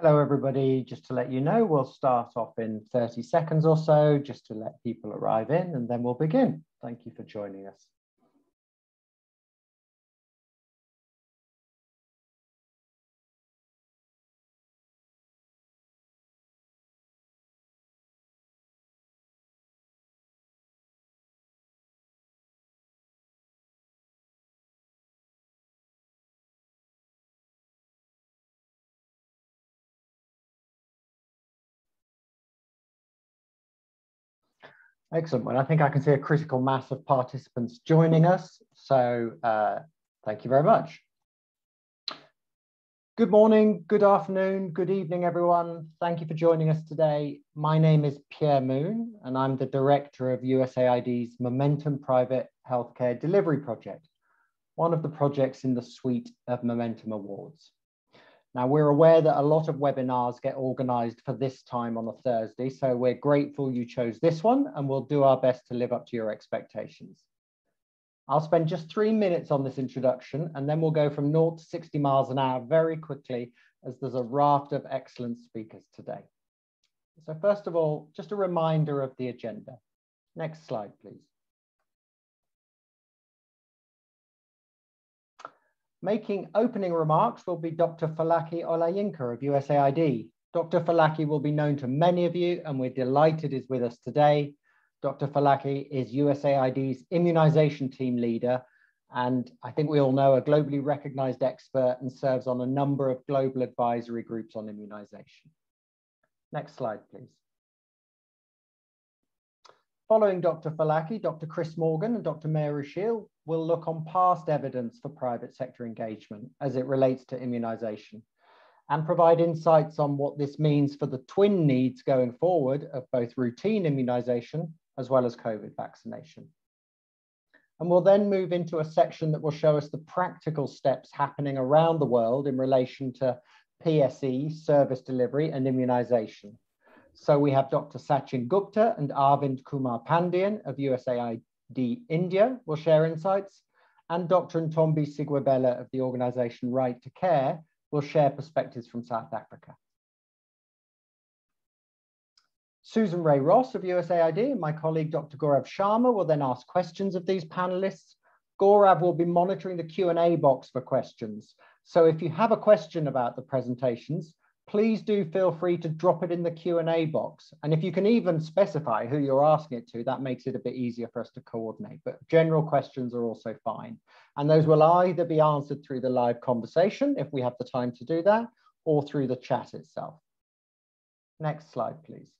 Hello, everybody. Just to let you know, we'll start off in 30 seconds or so, just to let people arrive in, and then we'll begin. Thank you for joining us. Excellent. Well, I think I can see a critical mass of participants joining us. So thank you very much. Good morning, good afternoon, good evening, everyone. Thank you for joining us today. My name is Pierre Moon, and I'm the director of USAID's Momentum Private Healthcare Delivery Project, one of the projects in the suite of Momentum Awards. Now, we're aware that a lot of webinars get organized for this time on a Thursday, so we're grateful you chose this one, and we'll do our best to live up to your expectations. I'll spend just 3 minutes on this introduction, and then we'll go from 0 to 60 miles an hour very quickly, as there's a raft of excellent speakers today. So first of all, just a reminder of the agenda. Next slide, please. Making opening remarks will be Dr. Folake Olayinka of USAID. Dr. Folake will be known to many of you, and we're delighted he's with us today. Dr. Folake is USAID's immunization team leader, and I think we all know a globally recognized expert and serves on a number of global advisory groups on immunization. Next slide, please. Following Dr. Folake, Dr. Chris Morgan and Dr. Mayor Rushil will look on past evidence for private sector engagement as it relates to immunization and provide insights on what this means for the twin needs going forward of both routine immunization as well as COVID vaccination. And we'll then move into a section that will show us the practical steps happening around the world in relation to PSE, service delivery, and immunization. So we have Dr. Sachin Gupta and Arvind Kumar Pandian of USAID India will share insights, and Dr. Ntombi Sigwebela of the organization Right to Care will share perspectives from South Africa. Susan Ray Ross of USAID and my colleague Dr. Gaurav Sharma will then ask questions of these panelists. Gaurav will be monitoring the Q&A box for questions. So if you have a question about the presentations, please do feel free to drop it in the Q&A box. And if you can even specify who you're asking it to, that makes it a bit easier for us to coordinate. But general questions are also fine. And those will either be answered through the live conversation, if we have the time to do that, or through the chat itself. Next slide, please.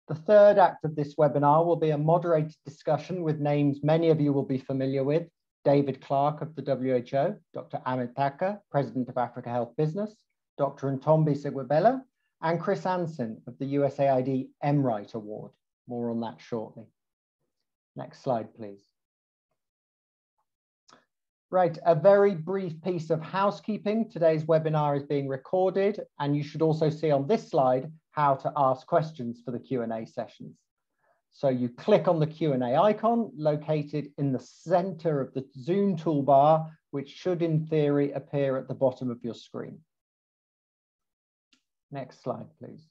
The third act of this webinar will be a moderated discussion with names many of you will be familiar with. David Clark of the WHO, Dr. Amit Thacker, President of Africa Health Business, Dr. Ntombi Sigwebela, and Chris Anson of the USAID MRight Award. More on that shortly. Next slide, please. Right, a very brief piece of housekeeping. Today's webinar is being recorded, and you should also see on this slide how to ask questions for the Q&A sessions. So you click on the Q&A icon located in the center of the Zoom toolbar, which should in theory appear at the bottom of your screen. Next slide, please.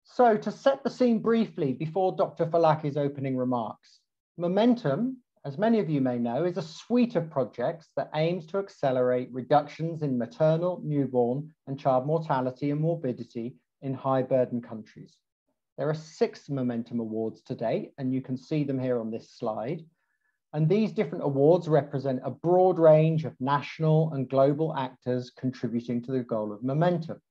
So to set the scene briefly before Dr. Folake's opening remarks, Momentum, as many of you may know, is a suite of projects that aims to accelerate reductions in maternal, newborn, and child mortality and morbidity in high-burden countries. There are 6 Momentum Awards to date, and you can see them here on this slide. And these different awards represent a broad range of national and global actors contributing to the goal of Momentum.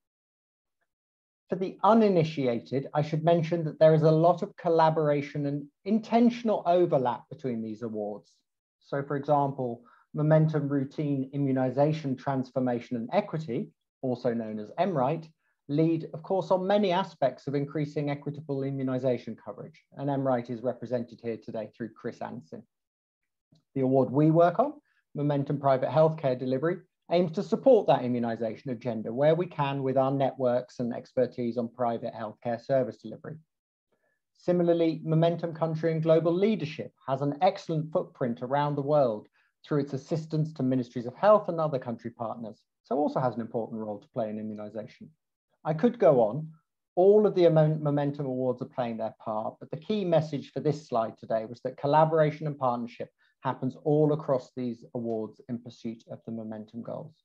For the uninitiated, I should mention that there is a lot of collaboration and intentional overlap between these awards. So for example, Momentum Routine Immunization Transformation and Equity, also known as MRight, lead, of course, on many aspects of increasing equitable immunization coverage. And MRight is represented here today through Chris Anson. The award we work on, Momentum Private Healthcare Delivery, aims to support that immunization agenda where we can with our networks and expertise on private healthcare service delivery. Similarly, Momentum Country and Global Leadership has an excellent footprint around the world through its assistance to ministries of health and other country partners, so also has an important role to play in immunization. I could go on. All of the Momentum Awards are playing their part, but the key message for this slide today was that collaboration and partnership happens all across these awards in pursuit of the Momentum goals.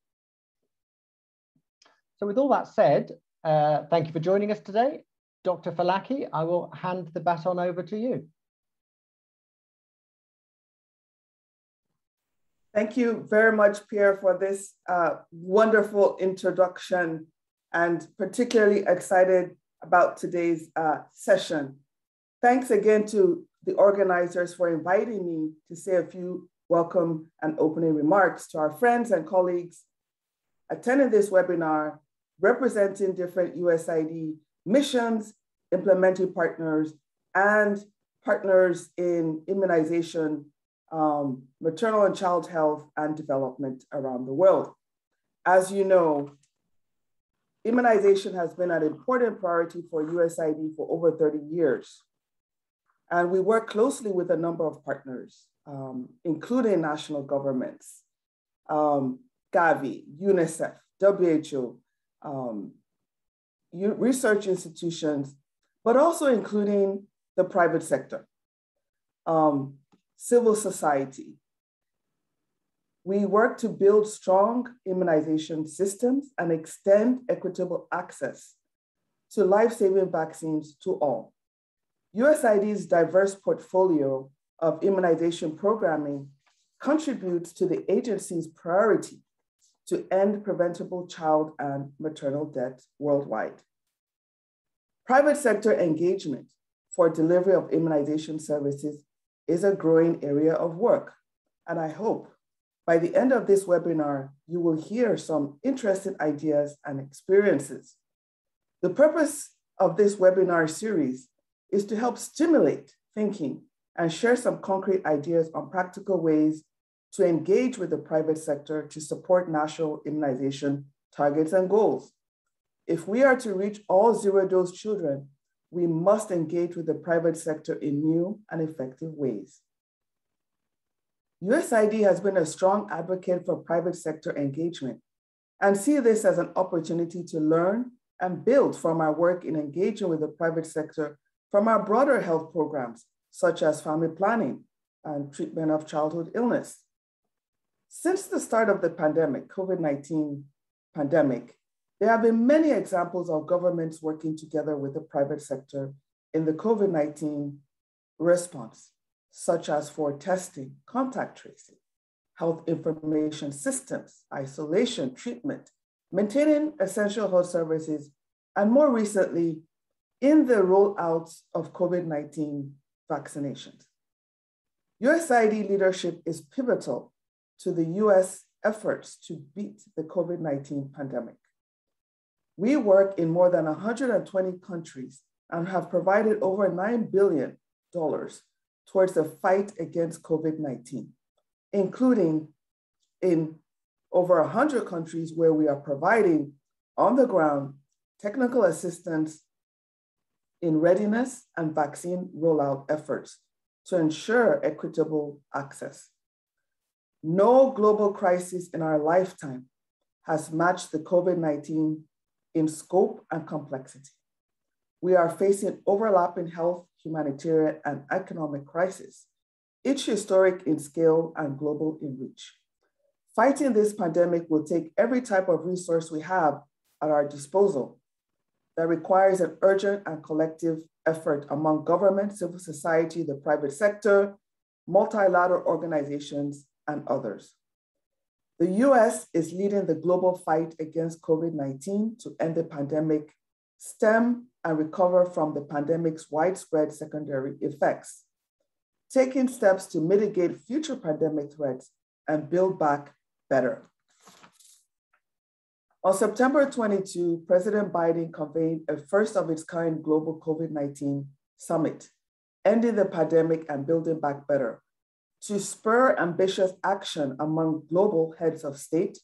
So with all that said, thank you for joining us today. Dr. Folake, I will hand the baton over to you. Thank you very much, Pierre, for this wonderful introduction, and particularly excited about today's session. Thanks again to the organizers for inviting me to say a few welcome and opening remarks to our friends and colleagues attending this webinar, representing different USAID missions, implementing partners, and partners in immunization, maternal and child health and development around the world. As you know, immunization has been an important priority for USAID for over 30 years. And we work closely with a number of partners, including national governments, Gavi, UNICEF, WHO, research institutions, but also including the private sector, civil society. We work to build strong immunization systems and extend equitable access to life-saving vaccines to all. USAID's diverse portfolio of immunization programming contributes to the agency's priority to end preventable child and maternal deaths worldwide. Private sector engagement for delivery of immunization services is a growing area of work, and I hope by the end of this webinar, you will hear some interesting ideas and experiences. The purpose of this webinar series is to help stimulate thinking and share some concrete ideas on practical ways to engage with the private sector to support national immunization targets and goals. If we are to reach all zero-dose children, we must engage with the private sector in new and effective ways. USAID has been a strong advocate for private sector engagement and see this as an opportunity to learn and build from our work in engaging with the private sector from our broader health programs, such as family planning and treatment of childhood illness. Since the start of the pandemic, COVID-19 pandemic, there have been many examples of governments working together with the private sector in the COVID-19 response, such as for testing, contact tracing, health information systems, isolation, treatment, maintaining essential health services, and more recently, in the rollout of COVID-19 vaccinations. USAID leadership is pivotal to the US efforts to beat the COVID-19 pandemic. We work in more than 120 countries and have provided over $9 billion towards the fight against COVID-19, including in over 100 countries where we are providing on the ground technical assistance in readiness and vaccine rollout efforts to ensure equitable access. No global crisis in our lifetime has matched the COVID-19 in scope and complexity. We are facing overlapping health, humanitarian, and economic crises, each historic in scale and global in reach. Fighting this pandemic will take every type of resource we have at our disposal that requires an urgent and collective effort among government, civil society, the private sector, multilateral organizations, and others. The US is leading the global fight against COVID-19 to end the pandemic, stem and recover from the pandemic's widespread secondary effects, taking steps to mitigate future pandemic threats and build back better. On September 22, President Biden convened a first of its kind global COVID-19 summit, ending the pandemic and building back better, to spur ambitious action among global heads of state,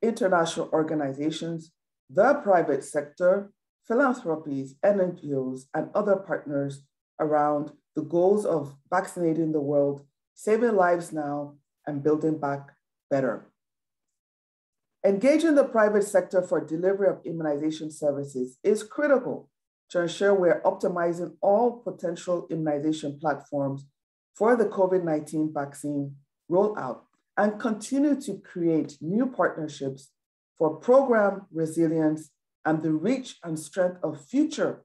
international organizations, the private sector, philanthropies, NGOs, and other partners around the goals of vaccinating the world, saving lives now, and building back better. Engaging the private sector for delivery of immunization services is critical to ensure we're optimizing all potential immunization platforms for the COVID-19 vaccine rollout and continue to create new partnerships for program resilience and the reach and strength of future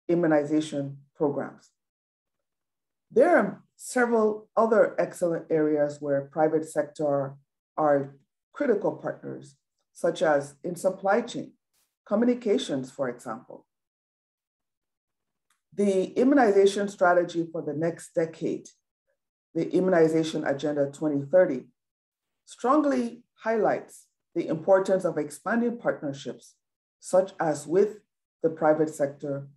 immunization programs. There are several other excellent areas where private sector are critical partners, such as in supply chain, communications, for example. The immunization strategy for the next decade, the Immunization Agenda 2030, strongly highlights the importance of expanding partnerships, such as with the private sector,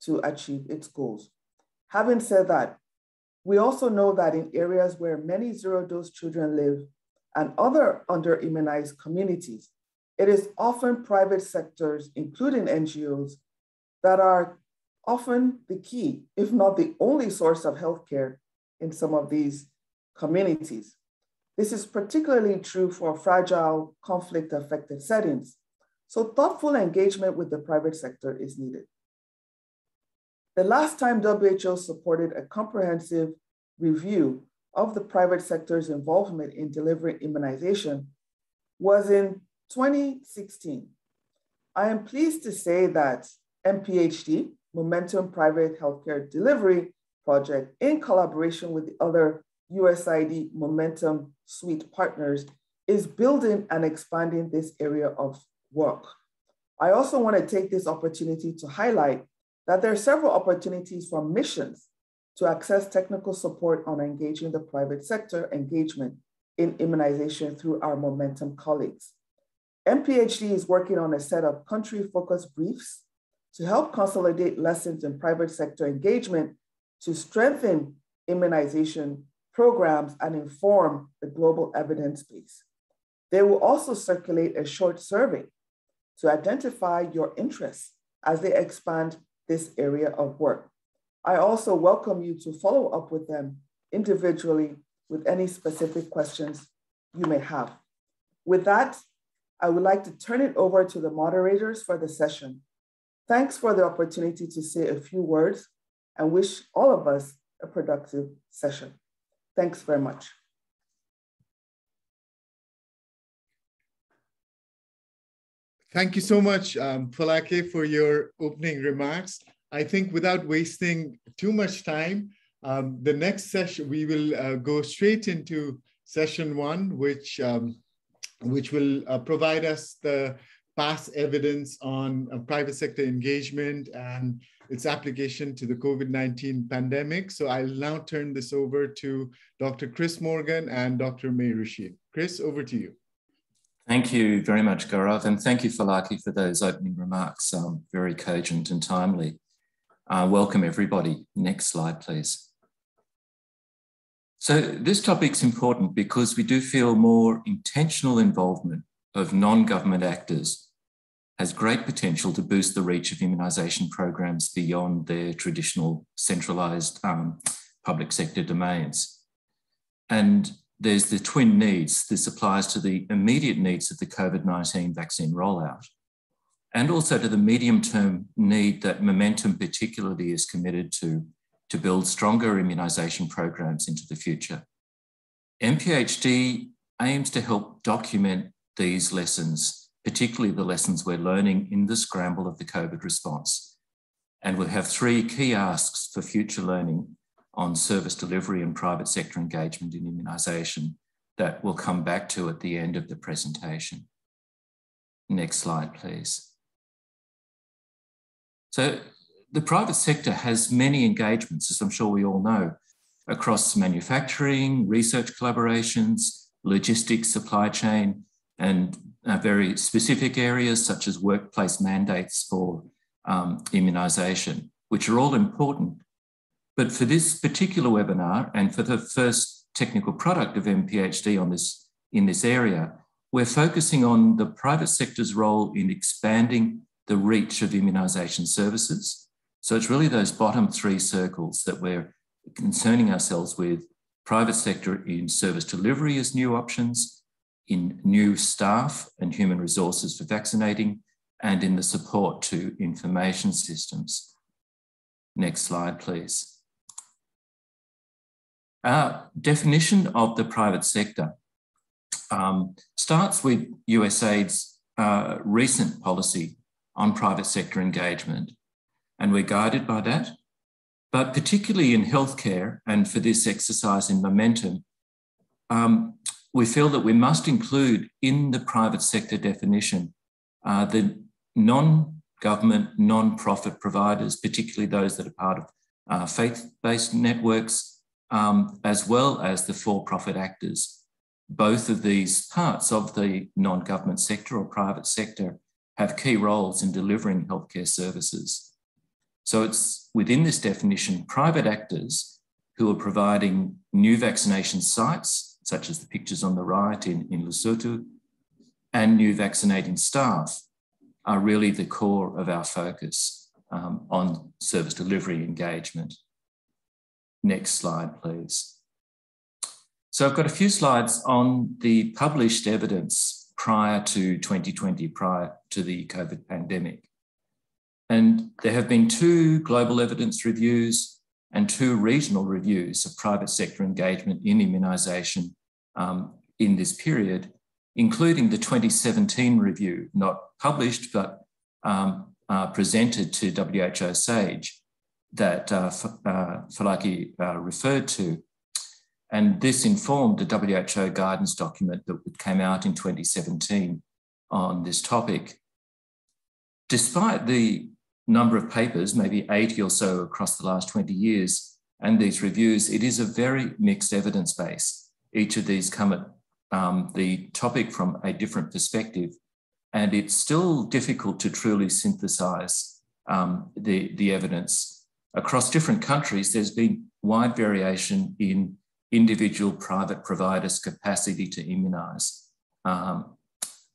to achieve its goals. Having said that, we also know that in areas where many zero-dose children live and other under-immunized communities, it is often private sectors, including NGOs, that are often the key, if not the only source of healthcare in some of these communities. This is particularly true for fragile, conflict-affected settings. So thoughtful engagement with the private sector is needed. The last time WHO supported a comprehensive review of the private sector's involvement in delivering immunization was in 2016. I am pleased to say that MPHD, Momentum Private Healthcare Delivery Project, in collaboration with the other USAID Momentum Suite partners, is building and expanding this area of work. I also want to take this opportunity to highlight that there are several opportunities for missions to access technical support on engaging the private sector engagement in immunization through our Momentum colleagues. MPHD is working on a set of country-focused briefs to help consolidate lessons in private sector engagement to strengthen immunization programs and inform the global evidence base. They will also circulate a short survey to identify your interests as they expand this area of work. I also welcome you to follow up with them individually with any specific questions you may have. With that, I would like to turn it over to the moderators for the session. Thanks for the opportunity to say a few words and wish all of us a productive session. Thanks very much. Thank you so much, Folake, for your opening remarks. I think without wasting too much time, the next session, we will go straight into session one, which will provide us the past evidence on private sector engagement and its application to the COVID-19 pandemic. So I'll now turn this over to Dr. Chris Morgan and Dr. May Rashid. Chris, over to you. Thank you very much, Gaurav, and thank you, Folake, for those opening remarks. Very cogent and timely. Welcome, everybody. Next slide, please. So this topic's important because we do feel more intentional involvement of non-government actors has great potential to boost the reach of immunisation programs beyond their traditional centralised public sector domains. And there's the twin needs. This applies to the immediate needs of the COVID-19 vaccine rollout and also to the medium-term need that Momentum particularly is committed to build stronger immunisation programs into the future. MPHD aims to help document these lessons, particularly the lessons we're learning in the scramble of the COVID response. And we have three key asks for future learning on service delivery and private sector engagement in immunisation that we'll come back to at the end of the presentation. Next slide, please. So the private sector has many engagements, as I'm sure we all know, across manufacturing, research collaborations, logistics, supply chain, and very specific areas such as workplace mandates for immunisation, which are all important. But for this particular webinar and for the first technical product of MPHD in this area, we're focusing on the private sector's role in expanding the reach of immunisation services. So it's really those bottom three circles that we're concerning ourselves with: private sector in service delivery as new options, in new staff and human resources for vaccinating, and in the support to information systems. Next slide, please. Our definition of the private sector starts with USAID's recent policy on private sector engagement, and we're guided by that. But particularly in healthcare, and for this exercise in momentum, we feel that we must include in the private sector definition the non-government, non-profit providers, particularly those that are part of faith-based networks, as well as the for-profit actors. Both of these parts of the non-government sector or private sector have key roles in delivering healthcare services. So it's within this definition, private actors who are providing new vaccination sites, such as the pictures on the right in Lesotho, and new vaccinating staff are really the core of our focus on service delivery engagement. Next slide, please. So I've got a few slides on the published evidence prior to 2020, prior to the COVID pandemic. And there have been 2 global evidence reviews and 2 regional reviews of private sector engagement in immunisation in this period, including the 2017 review, not published, but presented to WHO SAGE that Folake referred to. And this informed the WHO guidance document that came out in 2017 on this topic. Despite the number of papers, maybe 80 or so across the last 20 years, and these reviews, it is a very mixed evidence base. Each of these come at the topic from a different perspective, and it's still difficult to truly synthesize the evidence. Across different countries, there's been wide variation in individual private providers' capacity to immunise.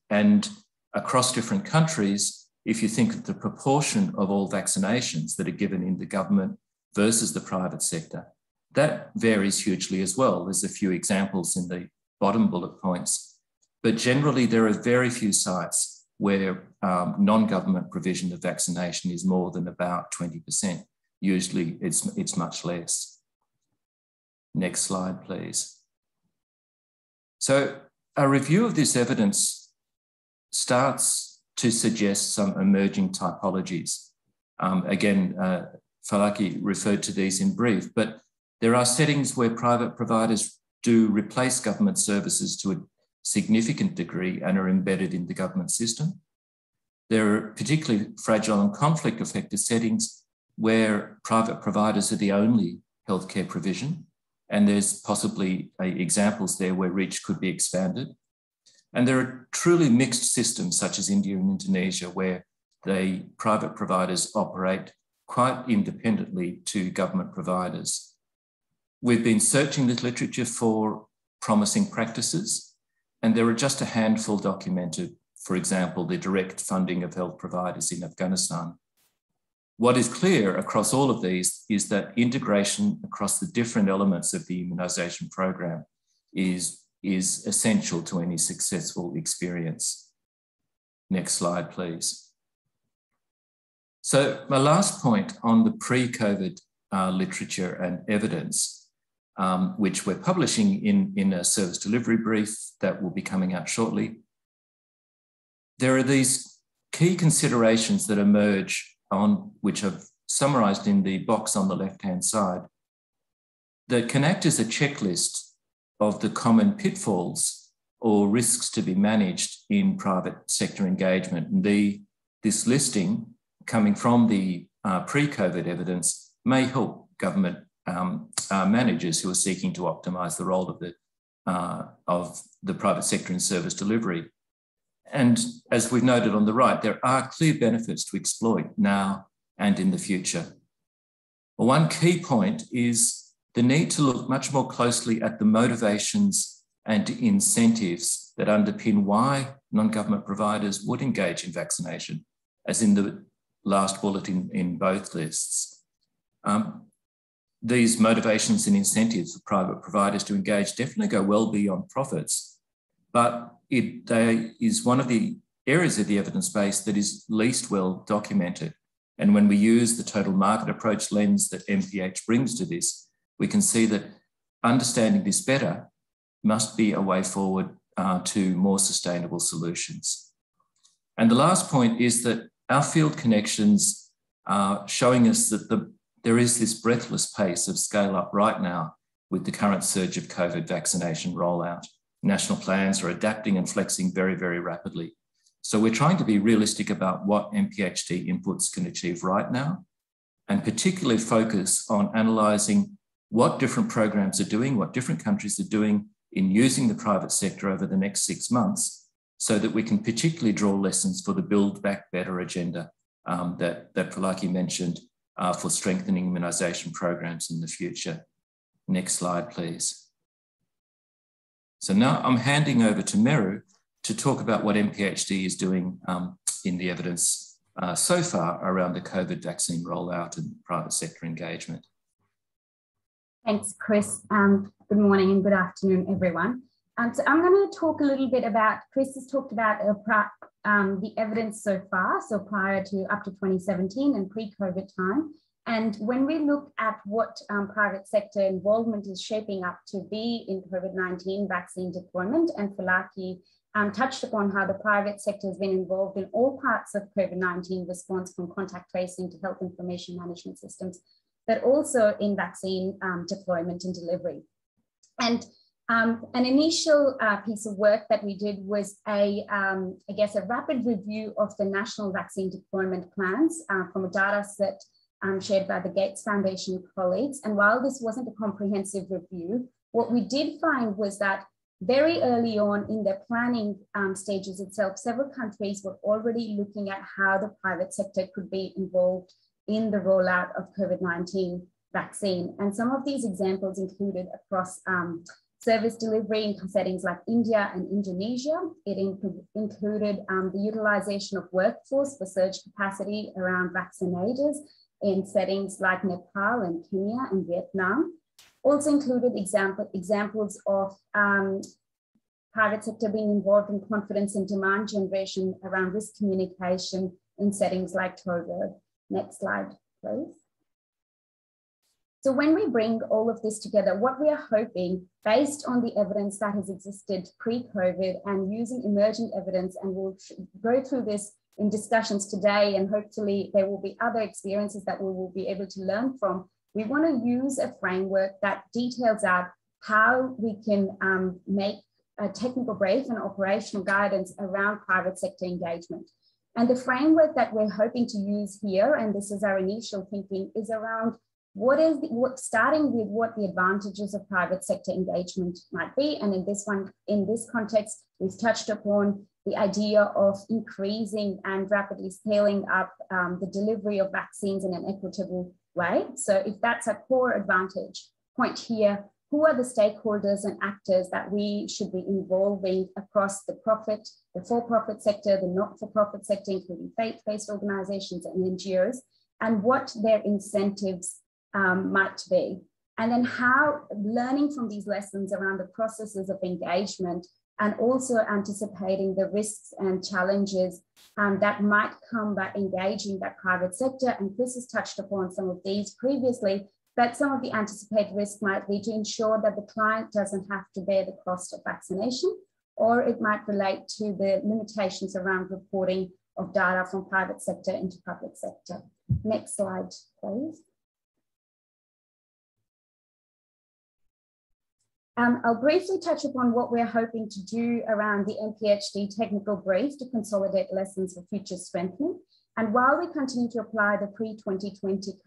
And across different countries, if you think of the proportion of all vaccinations that are given in the government versus the private sector, that varies hugely as well. There's a few examples in the bottom bullet points, but generally there are very few sites where non-government provision of vaccination is more than about 20%. Usually it's much less. Next slide, please. So a review of this evidence starts to suggest some emerging typologies. Again, Folake referred to these in brief, but there are settings where private providers do replace government services to a significant degree and are embedded in the government system. There are particularly fragile and conflict-affected settings where private providers are the only healthcare provision, and there's possibly examples there where reach could be expanded. And there are truly mixed systems such as India and Indonesia where the private providers operate quite independently to government providers. We've been searching this literature for promising practices, and there are just a handful documented, for example, the direct funding of health providers in Afghanistan. What is clear across all of these is that integration across the different elements of the immunisation program is essential to any successful experience. Next slide, please. So my last point on the pre-COVID literature and evidence, which we're publishing in a service delivery brief that will be coming out shortly. There are these key considerations that emerge which are summarised in the box on the left-hand side, that can act as a checklist of the common pitfalls or risks to be managed in private sector engagement. And this listing coming from the pre-COVID evidence may help government managers who are seeking to optimise the role of the private sector in service delivery. And as we've noted on the right, there are clear benefits to exploit now and in the future. One key point is the need to look much more closely at the motivations and incentives that underpin why non-government providers would engage in vaccination, as in the last bullet in both lists. these motivations and incentives for private providers to engage definitely go well beyond profits, but they is one of the areas of the evidence base that is least well documented. And when we use the total market approach lens that MPH brings to this, we can see that understanding this better must be a way forward to more sustainable solutions. And the last point is that our field connections are showing us that there is this breathless pace of scale up right now with the current surge of COVID vaccination rollout. National plans are adapting and flexing very, very rapidly. So we're trying to be realistic about what MPHT inputs can achieve right now, and particularly focus on analysing what different programs are doing, what different countries are doing in using the private sector over the next 6 months, so that we can particularly draw lessons for the Build Back Better agenda that Folake mentioned for strengthening immunisation programs in the future. Next slide, please. So now I'm handing over to Meru to talk about what MPHT is doing in the evidence so far around the COVID vaccine rollout and private sector engagement. Thanks, Chris. Good morning and good afternoon, everyone. So I'm going to talk a little bit about, Chris has talked about the evidence so far, so prior to up to 2017 and pre-COVID time. And when we look at what private sector involvement is shaping up to be in COVID-19 vaccine deployment, and Folake touched upon how the private sector has been involved in all parts of COVID-19 response, from contact tracing to health information management systems, but also in vaccine deployment and delivery. And an initial piece of work that we did was I guess a rapid review of the national vaccine deployment plans from a data set shared by the Gates Foundation colleagues. And while this wasn't a comprehensive review, what we did find was that very early on in the planning stages itself, several countries were already looking at how the private sector could be involved in the rollout of COVID-19 vaccine. And some of these examples included across service delivery in settings like India and Indonesia. It included the utilization of workforce for surge capacity around vaccinators in settings like Nepal and Kenya and Vietnam. Also included examples of private sector being involved in confidence and demand generation around risk communication in settings like Togo. Next slide, please. So when we bring all of this together, what we are hoping, based on the evidence that has existed pre-COVID and using emerging evidence, and we'll go through this in discussions today, and hopefully there will be other experiences that we will be able to learn from, we want to use a framework that details out how we can make a technical brief and operational guidance around private sector engagement. And the framework that we're hoping to use here, and this is our initial thinking, is around starting with what the advantages of private sector engagement might be. And in this context, we've touched upon the idea of increasing and rapidly scaling up the delivery of vaccines in an equitable way. So if that's a core advantage point here, who are the stakeholders and actors that we should be involving across the for-profit sector, the not-for-profit sector, including faith-based organizations and NGOs, and what their incentives might be. And then how learning from these lessons around the processes of engagement, and also anticipating the risks and challenges that might come by engaging that private sector. And Chris has touched upon some of these previously, but some of the anticipated risks might be to ensure that the client doesn't have to bear the cost of vaccination, or it might relate to the limitations around reporting of data from private sector into public sector. Next slide, please. I'll briefly touch upon what we're hoping to do around the MPHT technical brief to consolidate lessons for future strengthening. And while we continue to apply the pre-2020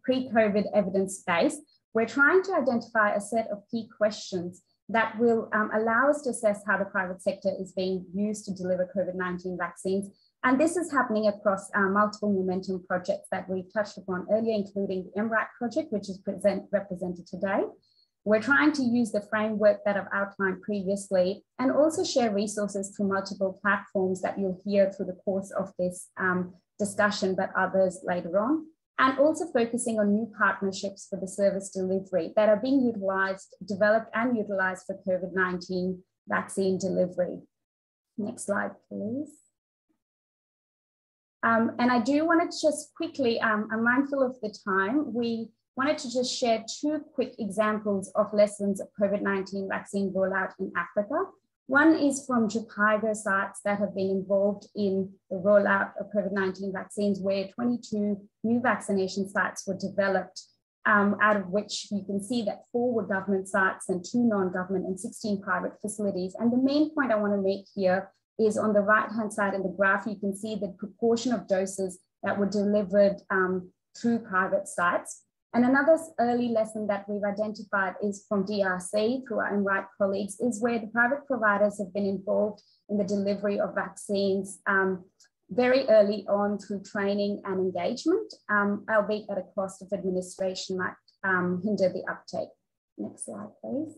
pre-COVID evidence base, we're trying to identify a set of key questions that will allow us to assess how the private sector is being used to deliver COVID-19 vaccines. And this is happening across multiple momentum projects that we touched upon earlier, including the MRAC project, which is represented today. We're trying to use the framework that I've outlined previously, and also share resources through multiple platforms that you'll hear through the course of this discussion, but others later on. and also focusing on new partnerships for the service delivery that are being developed and utilized for COVID-19 vaccine delivery. Next slide, please. And I do want to just quickly, I'm mindful of the time, we wanted to just share two quick examples of lessons of COVID-19 vaccine rollout in Africa. One is from Jupaigo sites that have been involved in the rollout of COVID-19 vaccines, where 22 new vaccination sites were developed, out of which you can see that 4 were government sites and 2 non-government and 16 private facilities. And the main point I want to make here is on the right-hand side in the graph, you can see the proportion of doses that were delivered through private sites. And another early lesson that we've identified is from DRC, through our Enright colleagues, is where the private providers have been involved in the delivery of vaccines very early on through training and engagement, albeit at a cost of administration might hinder the uptake. Next slide, please.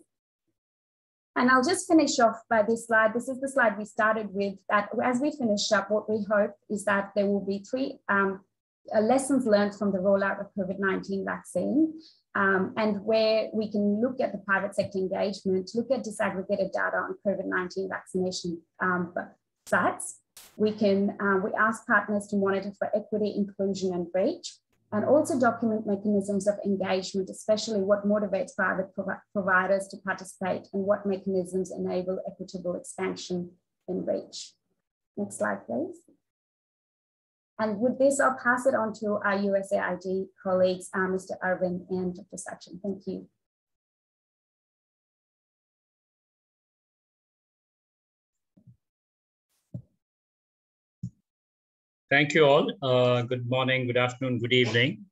And I'll just finish off by this slide. This is the slide we started with, that as we finish up, what we hope is that there will be 3 lessons learned from the rollout of COVID-19 vaccine, and where we can look at the private sector engagement, look at disaggregated data on COVID-19 vaccination sites. We ask partners to monitor for equity, inclusion, and reach, and also document mechanisms of engagement, especially what motivates private providers to participate and what mechanisms enable equitable expansion and reach. Next slide, please. And with this, I'll pass it on to our USAID colleagues, Mr. Arvind and Dr. Sachin. Thank you. Thank you all. Good morning, good afternoon, good evening,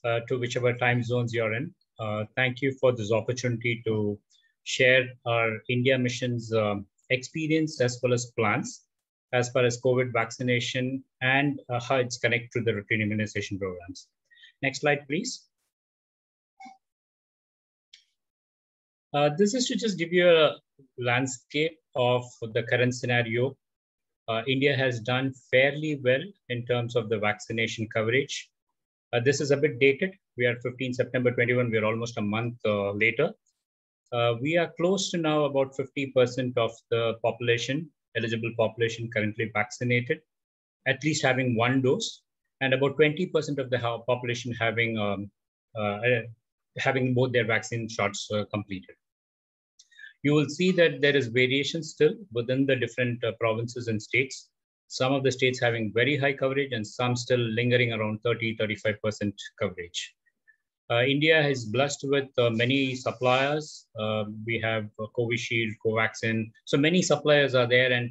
to whichever time zones you're in. Thank you for this opportunity to share our India mission's experience as well as plans as far as COVID vaccination and how it's connected to the routine immunization programs. Next slide, please. This is to just give you a landscape of the current scenario. India has done fairly well in terms of the vaccination coverage. This is a bit dated. We are 15 September 21. We are almost a month later. We are close to now about 50% of the population, eligible population currently vaccinated, at least having 1 dose, and about 20% of the population having both their vaccine shots completed. You will see that there is variation still within the different provinces and states. Some of the states having very high coverage and some still lingering around 30–35% coverage. India is blessed with many suppliers. We have Covishield, Covaxin. So many suppliers are there, and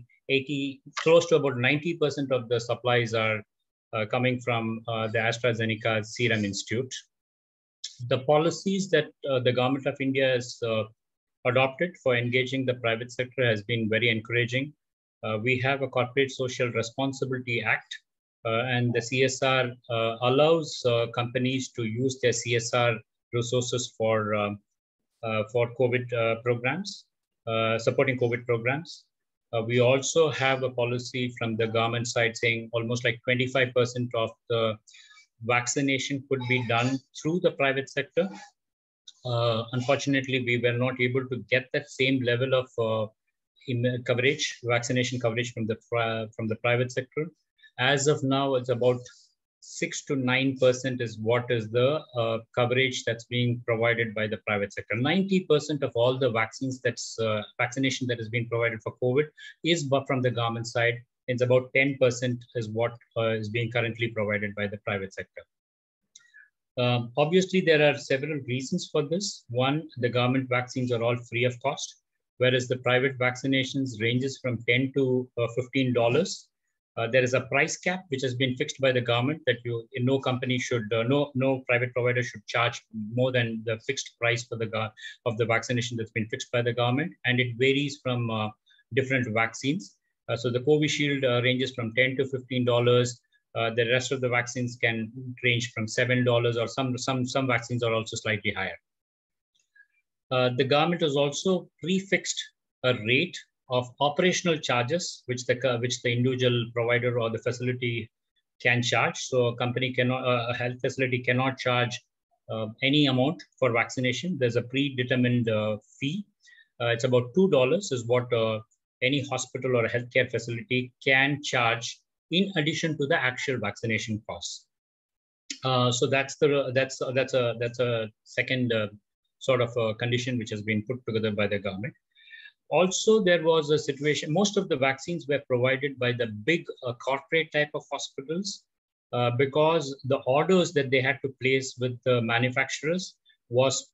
close to about 90% of the supplies are coming from the AstraZeneca Serum Institute. The policies that the government of India has adopted for engaging the private sector has been very encouraging. We have a Corporate Social Responsibility Act, and the CSR allows companies to use their CSR resources for COVID programs, supporting COVID programs. We also have a policy from the government side saying almost like 25% of the vaccination could be done through the private sector. Unfortunately, we were not able to get that same level of vaccination coverage from the private sector. As of now, it's about 6 to 9% is what is the coverage that's being provided by the private sector. 90% of all the vaccines vaccination that is being provided for COVID is from the government side. It's about 10% is what is being currently provided by the private sector. Obviously, there are several reasons for this. One, the government vaccines are all free of cost, whereas the private vaccinations ranges from $10 to $15. There is a price cap which has been fixed by the government that no company should, no private provider should charge more than the fixed price for of the vaccination that's been fixed by the government, and it varies from different vaccines. So the Covishield ranges from $10 to $15. The rest of the vaccines can range from $7, or some vaccines are also slightly higher. The government has also prefixed a rate of operational charges, which the individual provider or the facility can charge. So a company cannot, a health facility cannot charge any amount for vaccination. There's a predetermined fee. It's about $2 is what any hospital or a healthcare facility can charge in addition to the actual vaccination costs. So that's a second sort of a condition which has been put together by the government. Also, there was a situation, most of the vaccines were provided by the big corporate type of hospitals because the orders that they had to place with the manufacturers was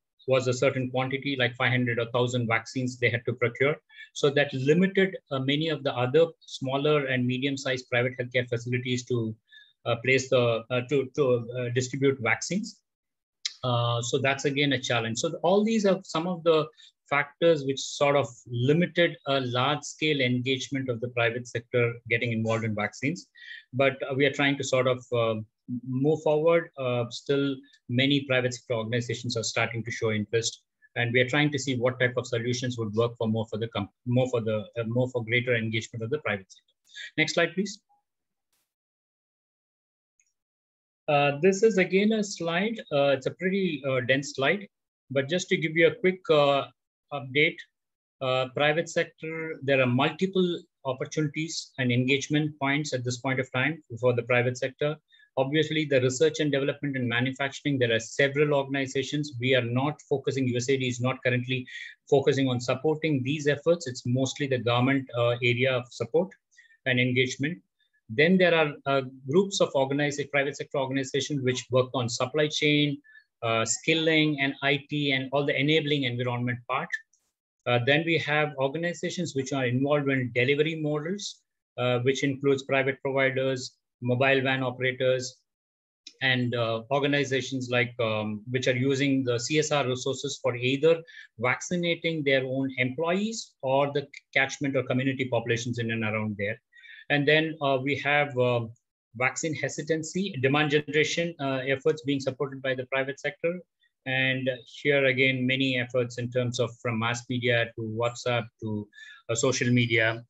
a certain quantity, like 500 or 1,000 vaccines they had to procure. So that limited many of the other smaller and medium-sized private healthcare facilities to distribute vaccines. So that's again a challenge. So all these are some of the factors which sort of limited a large-scale engagement of the private sector getting involved in vaccines. But we are trying to sort of move forward. Still, many private sector organizations are starting to show interest, and we are trying to see what type of solutions would work for more for greater engagement of the private sector. Next slide, please. This is again a slide. It's a pretty dense slide, but just to give you a quick update, private sector, there are multiple opportunities and engagement points at this point of time for the private sector. Obviously, the research and development and manufacturing, there are several organizations. We are not focusing, USAID is not currently focusing on supporting these efforts. It's mostly the government area of support and engagement. Then there are groups of private sector organizations which work on supply chain, skilling and IT and all the enabling environment part. Then we have organizations which are involved in delivery models, which includes private providers, mobile van operators, and organizations like which are using the CSR resources for either vaccinating their own employees or the catchment or community populations in and around there. And then we have vaccine hesitancy, demand generation efforts being supported by the private sector. And here again, many efforts in terms of from mass media to WhatsApp to social media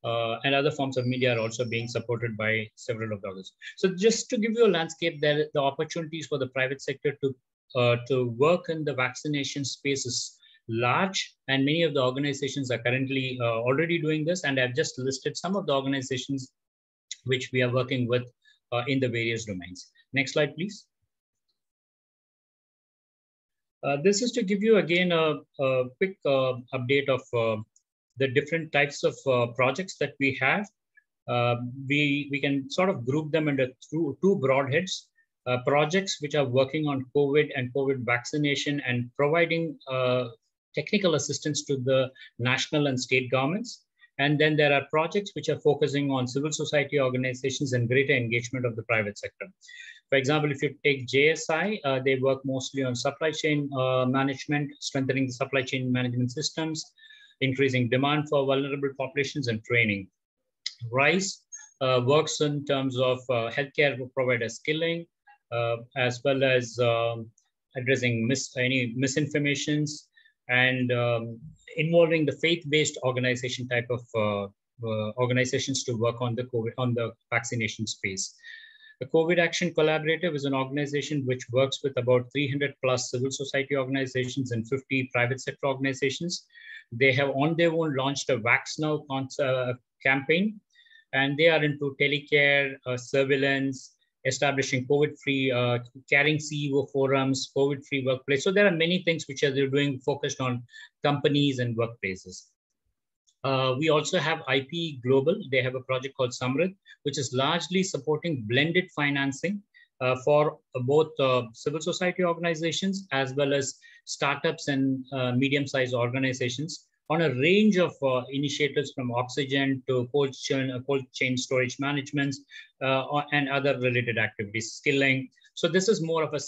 and other forms of media are also being supported by several of those. So just to give you a landscape, there the opportunities for the private sector to work in the vaccination space is large, and many of the organizations are currently already doing this, and I've just listed some of the organizations which we are working with in the various domains. Next slide, please. This is to give you again a quick update of the different types of projects that we have. We can sort of group them into two broad heads. Projects which are working on COVID and COVID vaccination and providing technical assistance to the national and state governments. And then there are projects which are focusing on civil society organizations and greater engagement of the private sector. For example, if you take JSI, they work mostly on supply chain management, strengthening the supply chain management systems, increasing demand for vulnerable populations and training. RISE works in terms of healthcare provider skilling, as well as addressing any misinformations, and involving the faith-based organization type of organizations to work on the vaccination space. The COVID Action Collaborative is an organization which works with about 300 plus civil society organizations and 50 private sector organizations. They have on their own launched a Vax Now campaign, and they are into telecare, surveillance, establishing COVID-free, carrying CEO forums, COVID-free workplace. So there are many things which they're doing focused on companies and workplaces. We also have IP Global. They have a project called Samrid, which is largely supporting blended financing for both civil society organizations as well as startups and medium-sized organizations on a range of initiatives from oxygen to cold chain storage management and other related activities, skilling. So this is more of a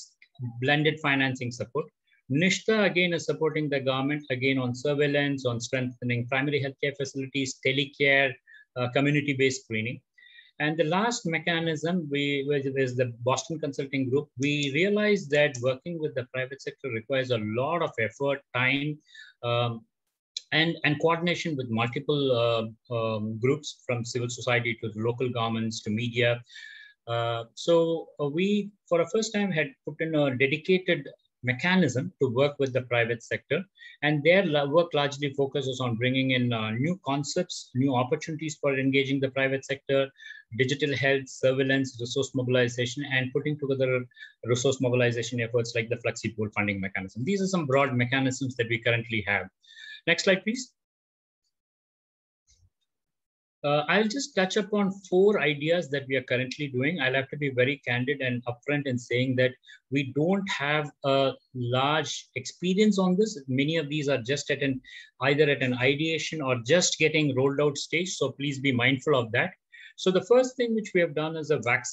blended financing support. Nishta again is supporting the government again on surveillance, on strengthening primary healthcare facilities, telecare, community-based screening. And the last mechanism is the Boston Consulting Group. We realized that working with the private sector requires a lot of effort, time, and coordination with multiple groups from civil society to local governments to media. We, for the first time, had put in a dedicated mechanism to work with the private sector, and their work largely focuses on bringing in new concepts, new opportunities for engaging the private sector, digital health, surveillance, resource mobilization, and putting together resource mobilization efforts like the flexi pool funding mechanism. These are some broad mechanisms that we currently have. Next slide, please. I'll just touch upon 4 ideas that we are currently doing. I'll have to be very candid and upfront in saying that we don't have a large experience on this. Many of these are just at either at an ideation or just getting rolled out stage. So please be mindful of that. So the first thing which we have done is a van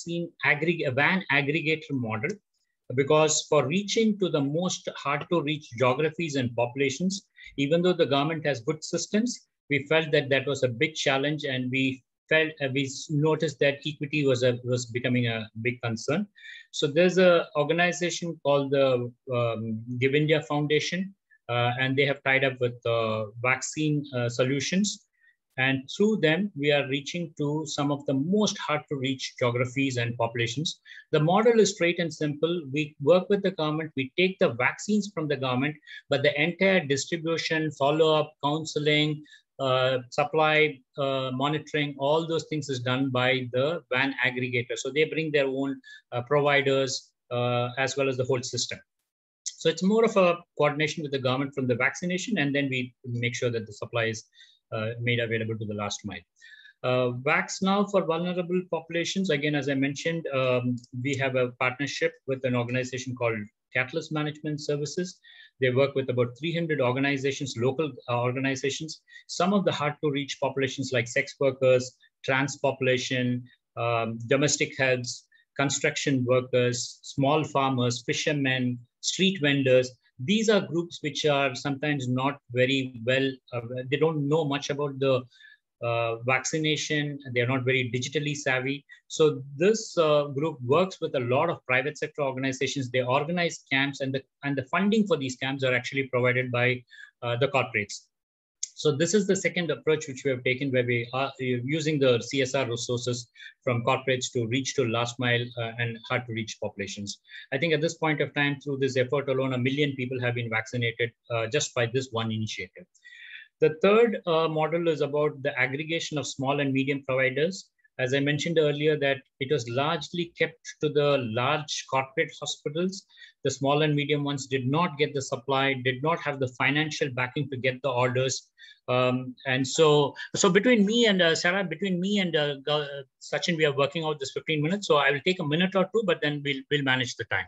aggregator model, because for reaching to the most hard to reach geographies and populations, even though the government has good systems, we felt that that was a big challenge, and we noticed that equity was becoming a big concern. So there's an organization called the Give India Foundation, and they have tied up with vaccine solutions. And through them, we are reaching to some of the most hard to reach geographies and populations. The model is straight and simple. We work with the government, we take the vaccines from the government, but the entire distribution, follow-up, counseling, supply, monitoring, all those things is done by the van aggregator. So they bring their own providers as well as the whole system. So it's more of a coordination with the government from the vaccination, and then we make sure that the supply is made available to the last mile. Vax Now for vulnerable populations. Again, as I mentioned, we have a partnership with an organization called Catalyst Management Services. They work with about 300 organizations, local organizations. Some of the hard to reach populations like sex workers, trans population, domestic helps, construction workers, small farmers, fishermen, street vendors. These are groups which are sometimes not very well, they don't know much about the vaccination. They're not very digitally savvy. So this group works with a lot of private sector organizations. They organize camps, and the funding for these camps are actually provided by the corporates. So this is the second approach which we have taken, where we are using the CSR resources from corporates to reach to last mile and hard to reach populations. I think at this point of time, through this effort alone, 1 million people have been vaccinated just by this one initiative. The third model is about the aggregation of small and medium providers. As I mentioned earlier, that it was largely kept to the large corporate hospitals. The small and medium ones did not get the supply, did not have the financial backing to get the orders. And so between me and Sarah, between me and Sachin, we are working out this 15 minutes. So I will take a minute or two, but then we'll manage the time.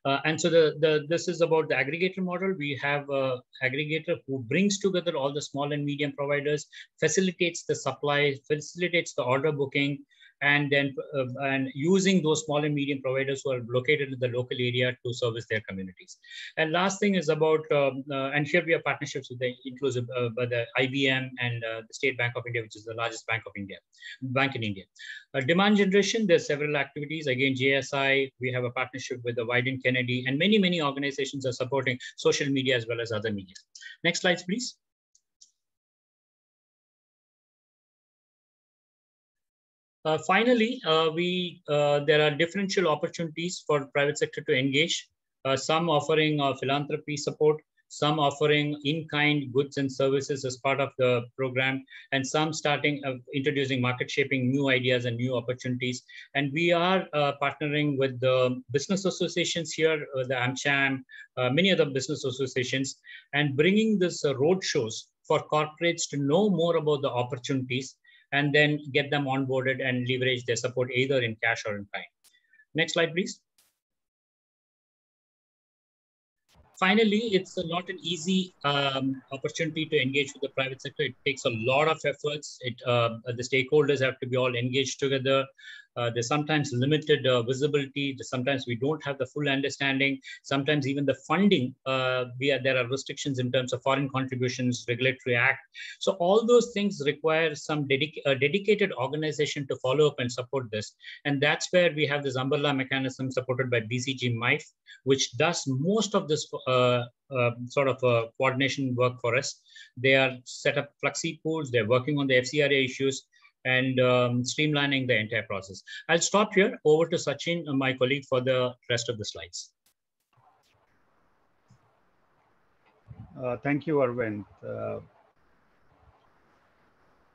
And so this is about the aggregator model. We have an aggregator who brings together all the small and medium providers, facilitates the supply, facilitates the order booking, and then and using those small and medium providers who are located in the local area to service their communities. And last thing is about, and here we have partnerships with the inclusive by the IBM and the State Bank of India, which is the largest bank in India. Demand generation, there's several activities. Again, JSI, we have a partnership with the Wyden Kennedy, and many organizations are supporting social media as well as other media. Next slides, please. Finally, there are differential opportunities for private sector to engage, some offering philanthropy support, some offering in-kind goods and services as part of the program, and some starting introducing market shaping new ideas and new opportunities. And we are partnering with the business associations here, the AmCham, many other business associations, and bringing this road shows for corporates to know more about the opportunities, and then get them onboarded and leverage their support either in cash or in kind. Next slide, please. Finally, it's not an easy opportunity to engage with the private sector. It takes a lot of efforts. The stakeholders have to be all engaged together. There's sometimes limited visibility. Sometimes we don't have the full understanding. Sometimes even the funding, there are restrictions in terms of foreign contributions, regulatory act. So all those things require some dedicated organization to follow up and support this. And that's where we have this umbrella mechanism supported by BCG MIFE, which does most of this coordination work for us. They are set up flexi pools. They're working on the FCRA issues. and streamlining the entire process. I'll stop here. Over to Sachin, my colleague, for the rest of the slides. Thank you, Arvind.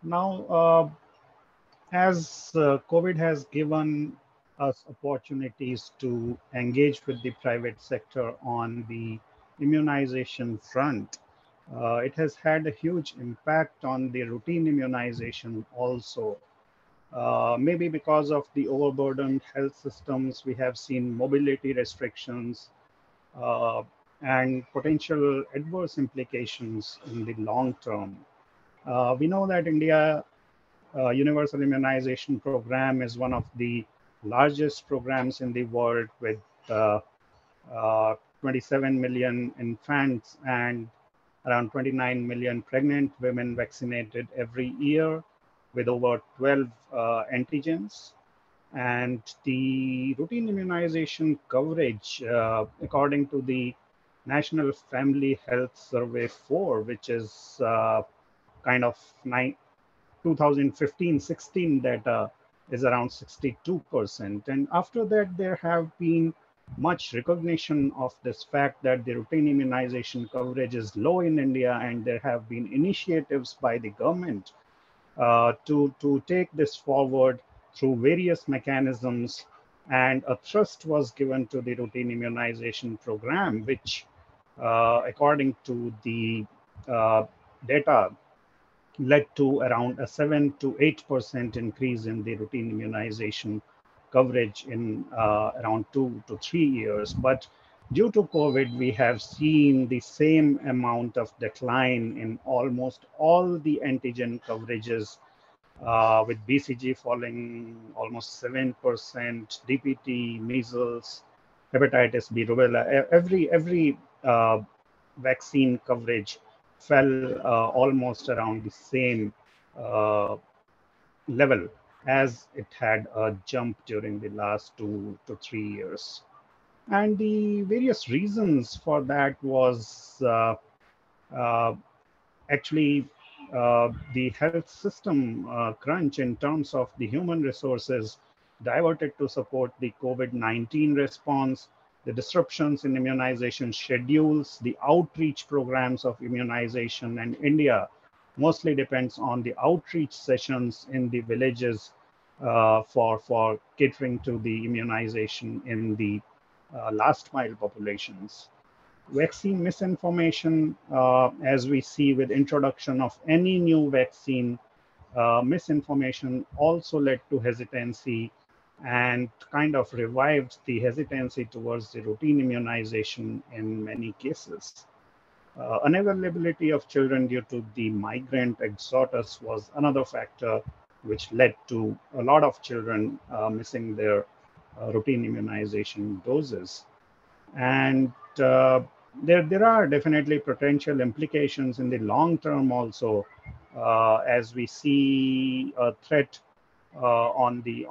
Now, as COVID has given us opportunities to engage with the private sector on the immunization front, it has had a huge impact on the routine immunization also. Maybe because of the overburdened health systems, we have seen mobility restrictions and potential adverse implications in the long term. We know that India Universal Immunization Program is one of the largest programs in the world with 27 million infants and around 29 million pregnant women vaccinated every year with over 12 antigens. And the routine immunization coverage, according to the National Family Health Survey 4, which is kind of 2015-16 data, is around 62%. And after that, there have been much recognition of this fact that the routine immunization coverage is low in India, and there have been initiatives by the government to take this forward through various mechanisms. And a thrust was given to the routine immunization program, which, according to the data, led to around a 7 to 8% increase in the routine immunization coverage in around 2 to 3 years. But due to COVID, we have seen the same amount of decline in almost all the antigen coverages, with BCG falling almost 7%, DPT, measles, hepatitis B, rubella, every vaccine coverage fell almost around the same level as it had a jump during the last 2 to 3 years. And the various reasons for that was actually the health system crunch in terms of the human resources diverted to support the COVID-19 response, the disruptions in immunization schedules, the outreach programs of immunization, and India mostly depends on the outreach sessions in the villages for catering to the immunization in the last mile populations. Vaccine misinformation, as we see with introduction of any new vaccine, misinformation also led to hesitancy and kind of revived the hesitancy towards the routine immunization in many cases. Unavailability of children due to the migrant exodus was another factor which led to a lot of children missing their routine immunization doses. And there are definitely potential implications in the long term also, as we see a threat on the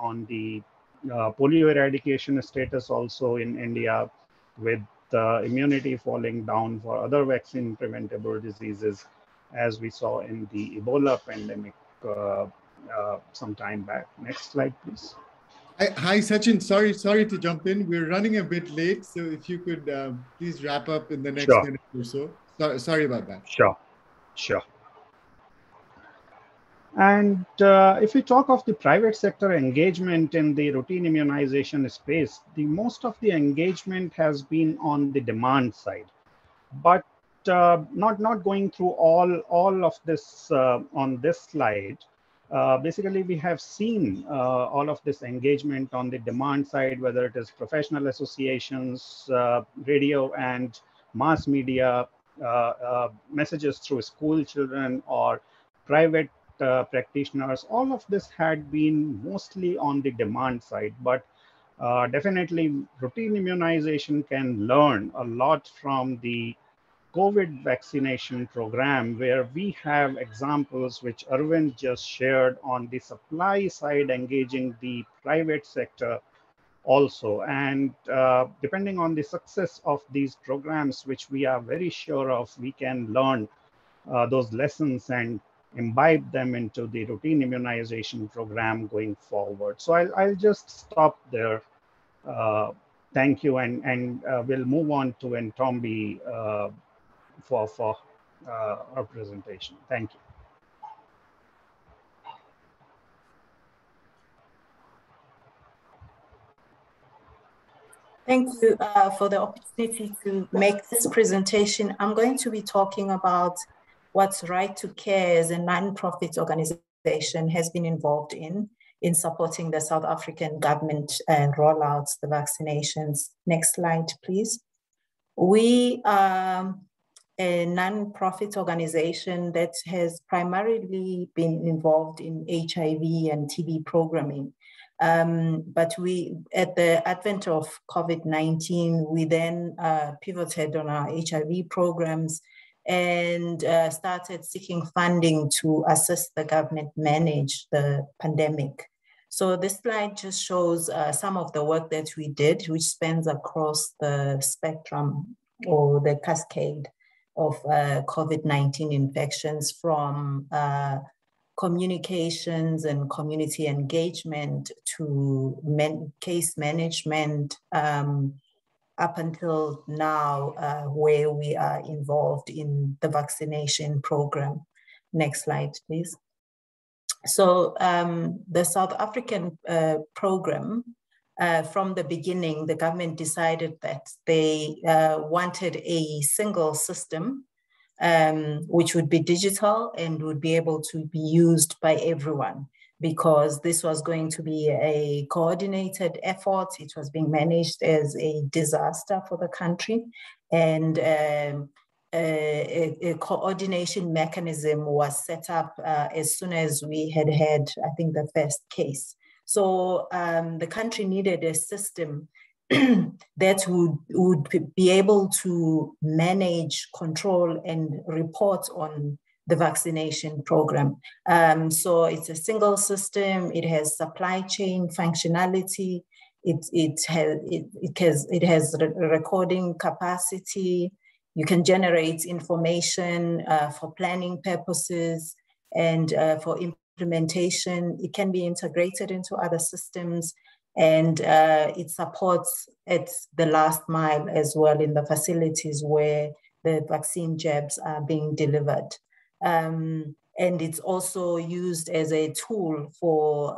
polio eradication status also in India, with immunity falling down for other vaccine preventable diseases, as we saw in the Ebola pandemic some time back. Next slide, please. Hi, Sachin. Sorry to jump in. We're running a bit late, so if you could please wrap up in the next minute or so. Sorry about that. Sure. And if we talk of the private sector engagement in the routine immunization space, the most of the engagement has been on the demand side, but not going through all of this on this slide. Basically, we have seen all of this engagement on the demand side, whether it is professional associations, radio and mass media, messages through school children or private practitioners. All of this had been mostly on the demand side, but definitely routine immunization can learn a lot from the COVID vaccination program, where we have examples which Arvind just shared on the supply side, engaging the private sector also. And depending on the success of these programs, which we are very sure of, we can learn those lessons and imbibe them into the routine immunization program going forward. So I'll just stop there. Thank you, and we'll move on to Ntombi for our presentation. Thank you. Thank you for the opportunity to make this presentation. I'm going to be talking about what Right to Care as a non-profit organization has been involved in supporting the South African government and rollouts, the vaccinations. Next slide, please. We are a non-profit organization that has primarily been involved in HIV and TB programming. But at the advent of COVID-19, we then pivoted on our HIV programs and started seeking funding to assist the government manage the pandemic. So this slide just shows some of the work that we did, which spans across the spectrum or the cascade of COVID-19 infections, from communications and community engagement to case management, up until now, where we are involved in the vaccination program. Next slide, please. So the South African program, from the beginning, the government decided that they wanted a single system which would be digital and would be able to be used by everyone, because this was going to be a coordinated effort. It was being managed as a disaster for the country, and a coordination mechanism was set up as soon as we had, I think, the first case. So the country needed a system that would be able to manage, control, and report on the vaccination program. So it's a single system. It has supply chain functionality. It has recording capacity. You can generate information for planning purposes and for implementation. It can be integrated into other systems, and it supports at the last mile as well in the facilities where the vaccine jabs are being delivered. And it's also used as a tool for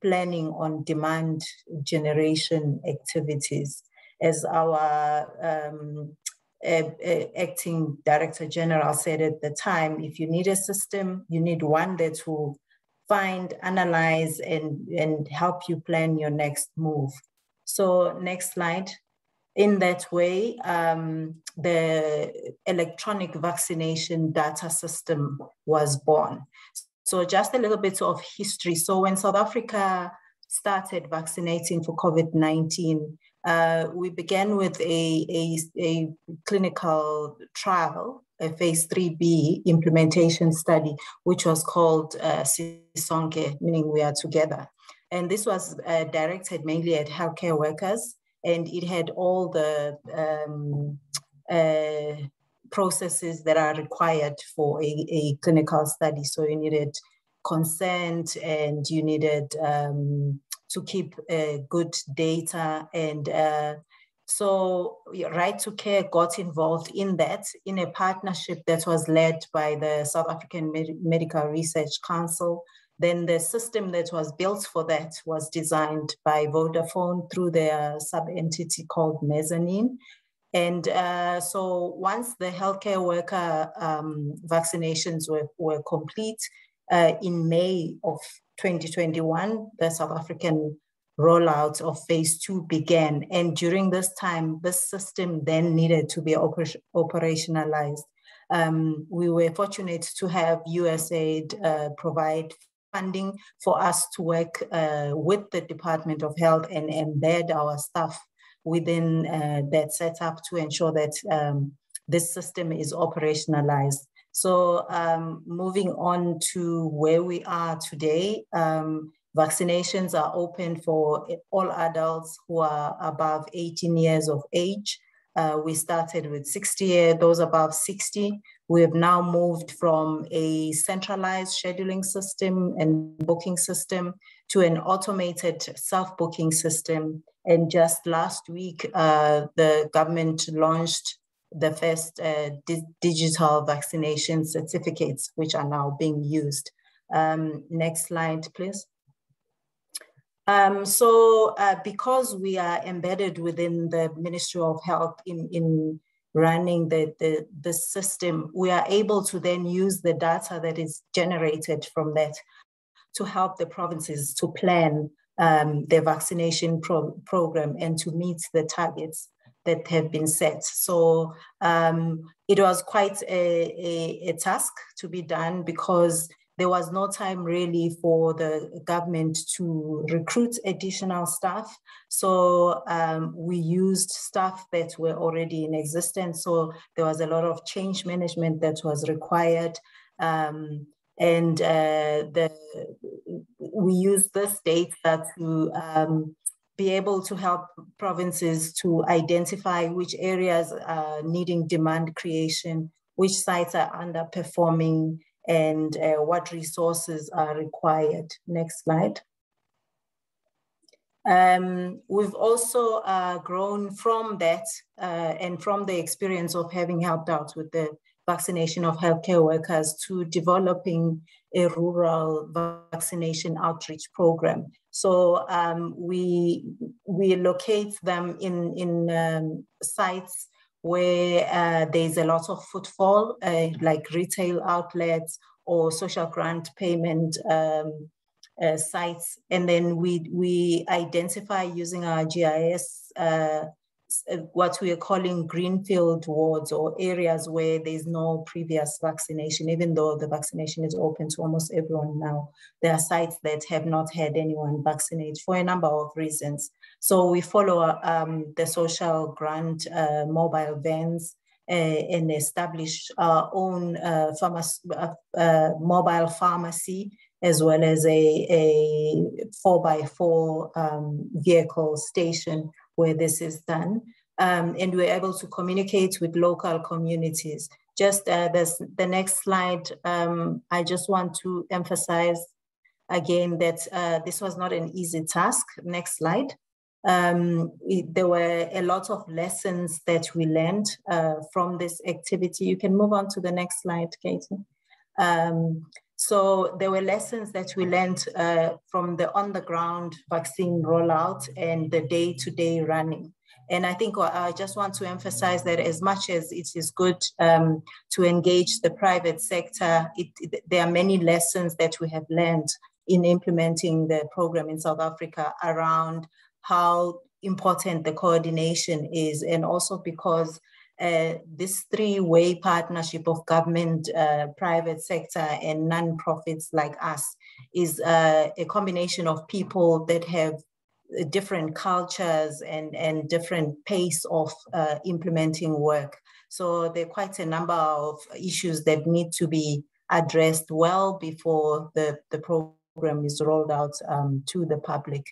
planning on demand generation activities. As our acting Director General said at the time, if you need a system, you need one that will find, analyze, and help you plan your next move. So next slide. In that way, the electronic vaccination data system was born. So just a little bit of history. So when South Africa started vaccinating for COVID-19, we began with a clinical trial, a phase 3B implementation study, which was called Sisonke, meaning we are together. And this was directed mainly at healthcare workers, and it had all the processes that are required for a clinical study. So you needed consent, and you needed to keep good data. And so Right to Care got involved in that, in a partnership that was led by the South African Medical Research Council. Then the system that was built for that was designed by Vodafone through their sub-entity called Mezzanine. And so once the healthcare worker vaccinations were complete, in May of 2021, the South African rollout of phase 2 began. And during this time, this system then needed to be operationalized. We were fortunate to have USAID provide funding for us to work with the Department of Health and embed our staff within that setup to ensure that this system is operationalized. So moving on to where we are today, vaccinations are open for all adults who are above 18 years of age. We started with 60 years, those above 60. We have now moved from a centralized scheduling system and booking system to an automated self-booking system. And just last week, the government launched the first digital vaccination certificates, which are now being used. Next slide, please. Because we are embedded within the Ministry of Health in running the system, we are able to then use the data that is generated from that to help the provinces to plan their vaccination program and to meet the targets that have been set. So it was quite a task to be done because there was no time really for the government to recruit additional staff. So we used staff that were already in existence. So there was a lot of change management that was required. We used this data to be able to help provinces to identify which areas are needing demand creation, which sites are underperforming, and what resources are required. Next slide. We've also grown from that and from the experience of having helped out with the vaccination of healthcare workers to developing a rural vaccination outreach program. So we locate them in sites where there's a lot of footfall, like retail outlets or social grant payment sites. And then we identify using our GIS what we are calling greenfield wards, or areas where there's no previous vaccination, even though the vaccination is open to almost everyone now. There are sites that have not had anyone vaccinate for a number of reasons. So we follow the social grant mobile vans and establish our own mobile pharmacy, as well as a 4x4 vehicle station where this is done. And we're able to communicate with local communities. Just the next slide, I just want to emphasize again that this was not an easy task. Next slide. There were a lot of lessons that we learned from this activity. You can move on to the next slide, Katie. So there were lessons that we learned from the on-the-ground vaccine rollout and the day-to-day running. And I think I just want to emphasize that as much as it is good to engage the private sector, there are many lessons that we have learned in implementing the program in South Africa around how important the coordination is, and also because this three-way partnership of government, private sector, and non-profits like us is a combination of people that have different cultures and different pace of implementing work. So there are quite a number of issues that need to be addressed well before the program is rolled out to the public.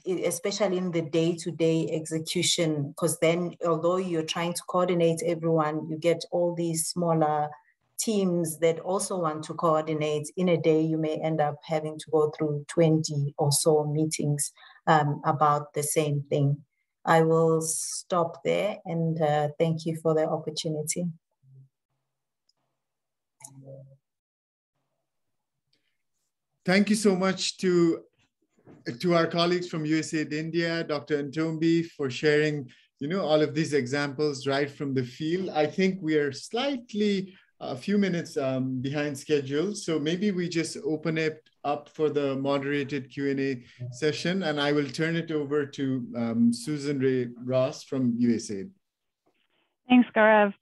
Especially in the day-to-day execution, because then although you're trying to coordinate everyone, you get all these smaller teams that also want to coordinate. In a day, you may end up having to go through 20 or so meetings about the same thing. I will stop there and thank you for the opportunity. Thank you so much to our colleagues from USAID India, Dr. Ntombi, for sharing, all of these examples right from the field. I think we are slightly a few minutes behind schedule, so maybe we just open it up for the moderated Q&A session, and I will turn it over to Susan Ray Ross from USAID. Thanks, Gaurav.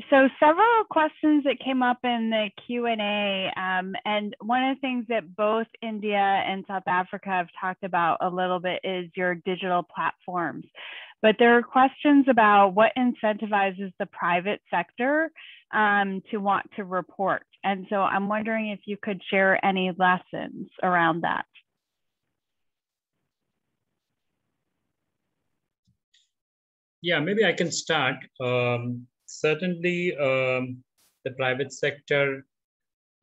So several questions that came up in the Q&A, and one of the things that both India and South Africa have talked about a little bit is your digital platforms. But there are questions about what incentivizes the private sector to want to report. And so I'm wondering if you could share any lessons around that. Yeah, maybe I can start. Certainly, the private sector,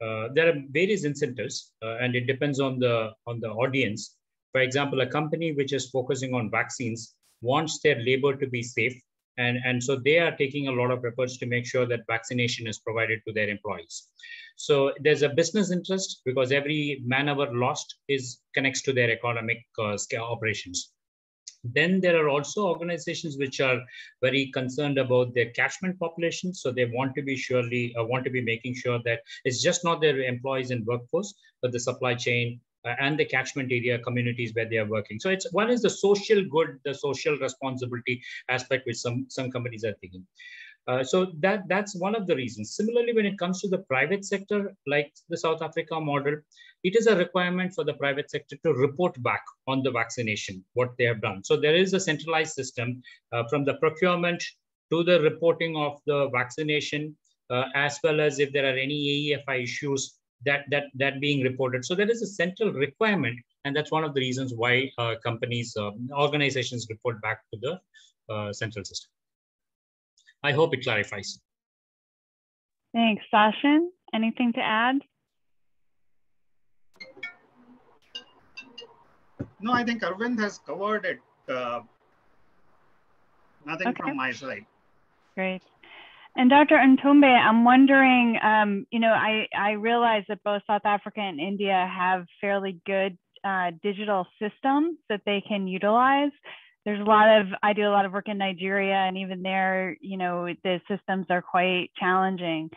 there are various incentives, and it depends on the audience. For example, a company which is focusing on vaccines wants their labor to be safe, and so they are taking a lot of efforts to make sure that vaccination is provided to their employees. So there's a business interest because every man-hour lost connects to their economic operations. Then there are also organizations which are very concerned about their catchment population. So they want to be making sure that it's just not their employees and workforce, but the supply chain and the catchment area communities where they are working. So one is the social good, the social responsibility aspect, which some companies are taking. So that's one of the reasons. Similarly, when it comes to the private sector, like the South Africa model, it is a requirement for the private sector to report back on the vaccination, what they have done. So there is a centralized system from the procurement to the reporting of the vaccination, as well as if there are any AEFI issues that being reported. So there is a central requirement, and that's one of the reasons why organizations report back to the central system. I hope it clarifies. Thanks. Sachin, anything to add? No, I think Arvind has covered it. Nothing Okay. from my side. Great. And Dr. Ntombe, I'm wondering, I realize that both South Africa and India have fairly good digital systems that they can utilize. I do a lot of work in Nigeria, and even there, the systems are quite challenging.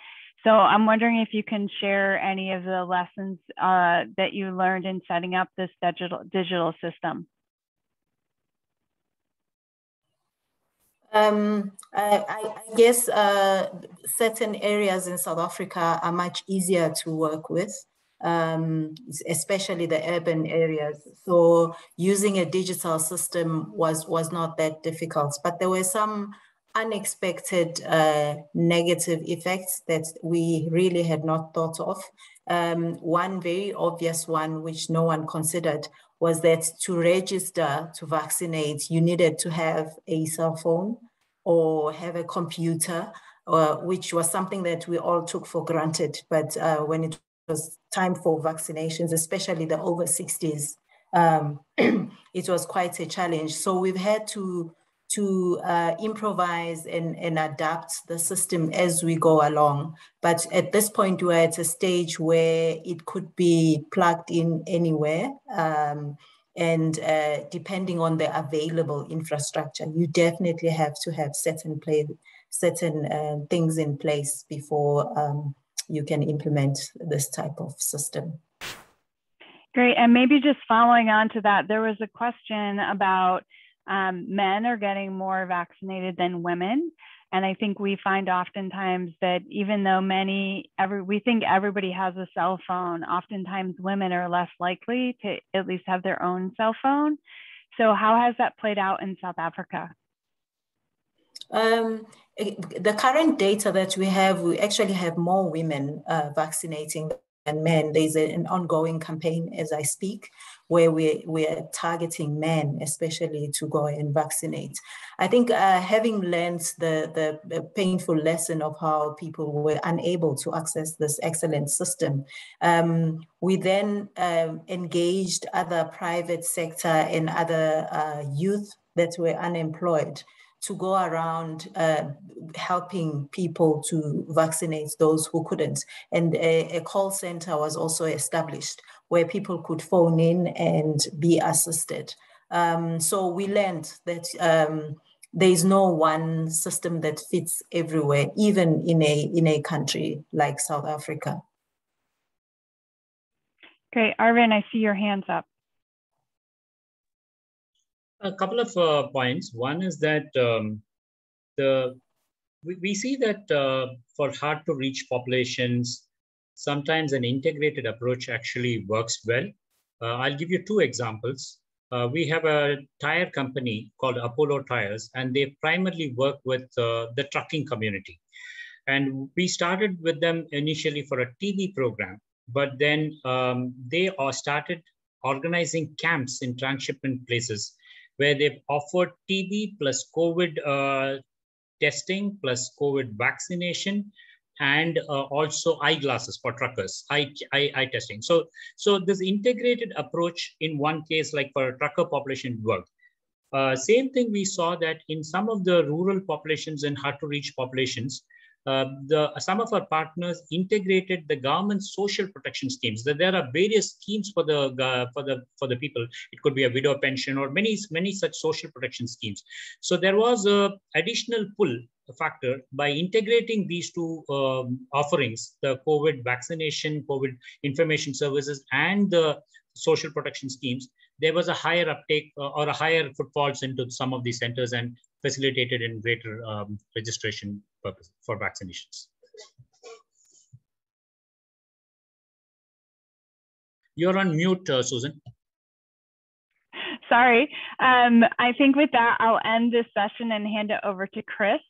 So I'm wondering if you can share any of the lessons that you learned in setting up this digital system. I guess certain areas in South Africa are much easier to work with, especially the urban areas. So using a digital system was not that difficult, but there were some unexpected negative effects that we really had not thought of. One very obvious one, which no one considered, was that to register to vaccinate, you needed to have a cell phone or have a computer, which was something that we all took for granted. But when it was time for vaccinations, especially the over 60s, it was quite a challenge. So we've had to improvise and adapt the system as we go along. But at this point, we're at a stage where it could be plugged in anywhere. And depending on the available infrastructure, you definitely have to have certain things in place before you can implement this type of system. Great. And maybe just following on to that, there was a question about men are getting more vaccinated than women. And I think we find oftentimes that even though we think everybody has a cell phone, oftentimes women are less likely to at least have their own cell phone. So how has that played out in South Africa? The current data that we actually have more women vaccinating than men. There's an ongoing campaign as I speak, where we're targeting men, especially to go and vaccinate. I think having learned the painful lesson of how people were unable to access this excellent system, we then engaged other private sector and other youth that were unemployed to go around helping people to vaccinate those who couldn't. And a call center was also established where people could phone in and be assisted. So we learned that there is no one system that fits everywhere, even in a country like South Africa. Great. Arvind, I see your hands up. A couple of points. One is that we see that for hard to reach populations, sometimes an integrated approach actually works well. I'll give you two examples. We have a tire company called Apollo Tires, and they primarily work with the trucking community. And we started with them initially for a TV program, but then they started organizing camps in transshipment places. where they've offered TB plus COVID testing plus COVID vaccination, and also eyeglasses for truckers, eye testing. So this integrated approach in one case, like for a trucker population, worked. Same thing we saw that in some of the rural populations and hard to reach populations, some of our partners integrated the government's social protection schemes. That there are various schemes for the people. It could be a widow pension or many such social protection schemes. So there was a additional pull factor by integrating these two offerings: the COVID vaccination, COVID information services, and the social protection schemes. There was a higher uptake or a higher footfalls into some of these centers and facilitated in greater registration purpose for vaccinations. You're on mute, Susan. Sorry. I think with that, I'll end this session and hand it over to Chris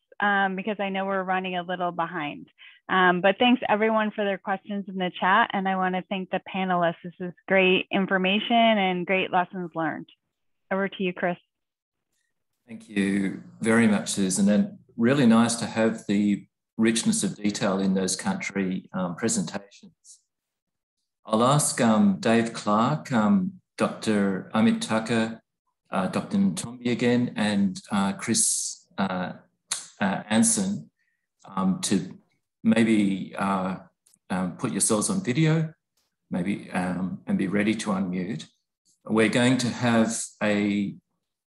because I know we're running a little behind. But thanks everyone for their questions in the chat. And I want to thank the panelists. This is great information and great lessons learned. Over to you, Chris. Thank you very much, Susan. And really nice to have the richness of detail in those country presentations. I'll ask Dave Clark, Dr. Amit Tucker, Dr. Ntombi again, and Chris Anson to maybe put yourselves on video, maybe, and be ready to unmute. We're going to have a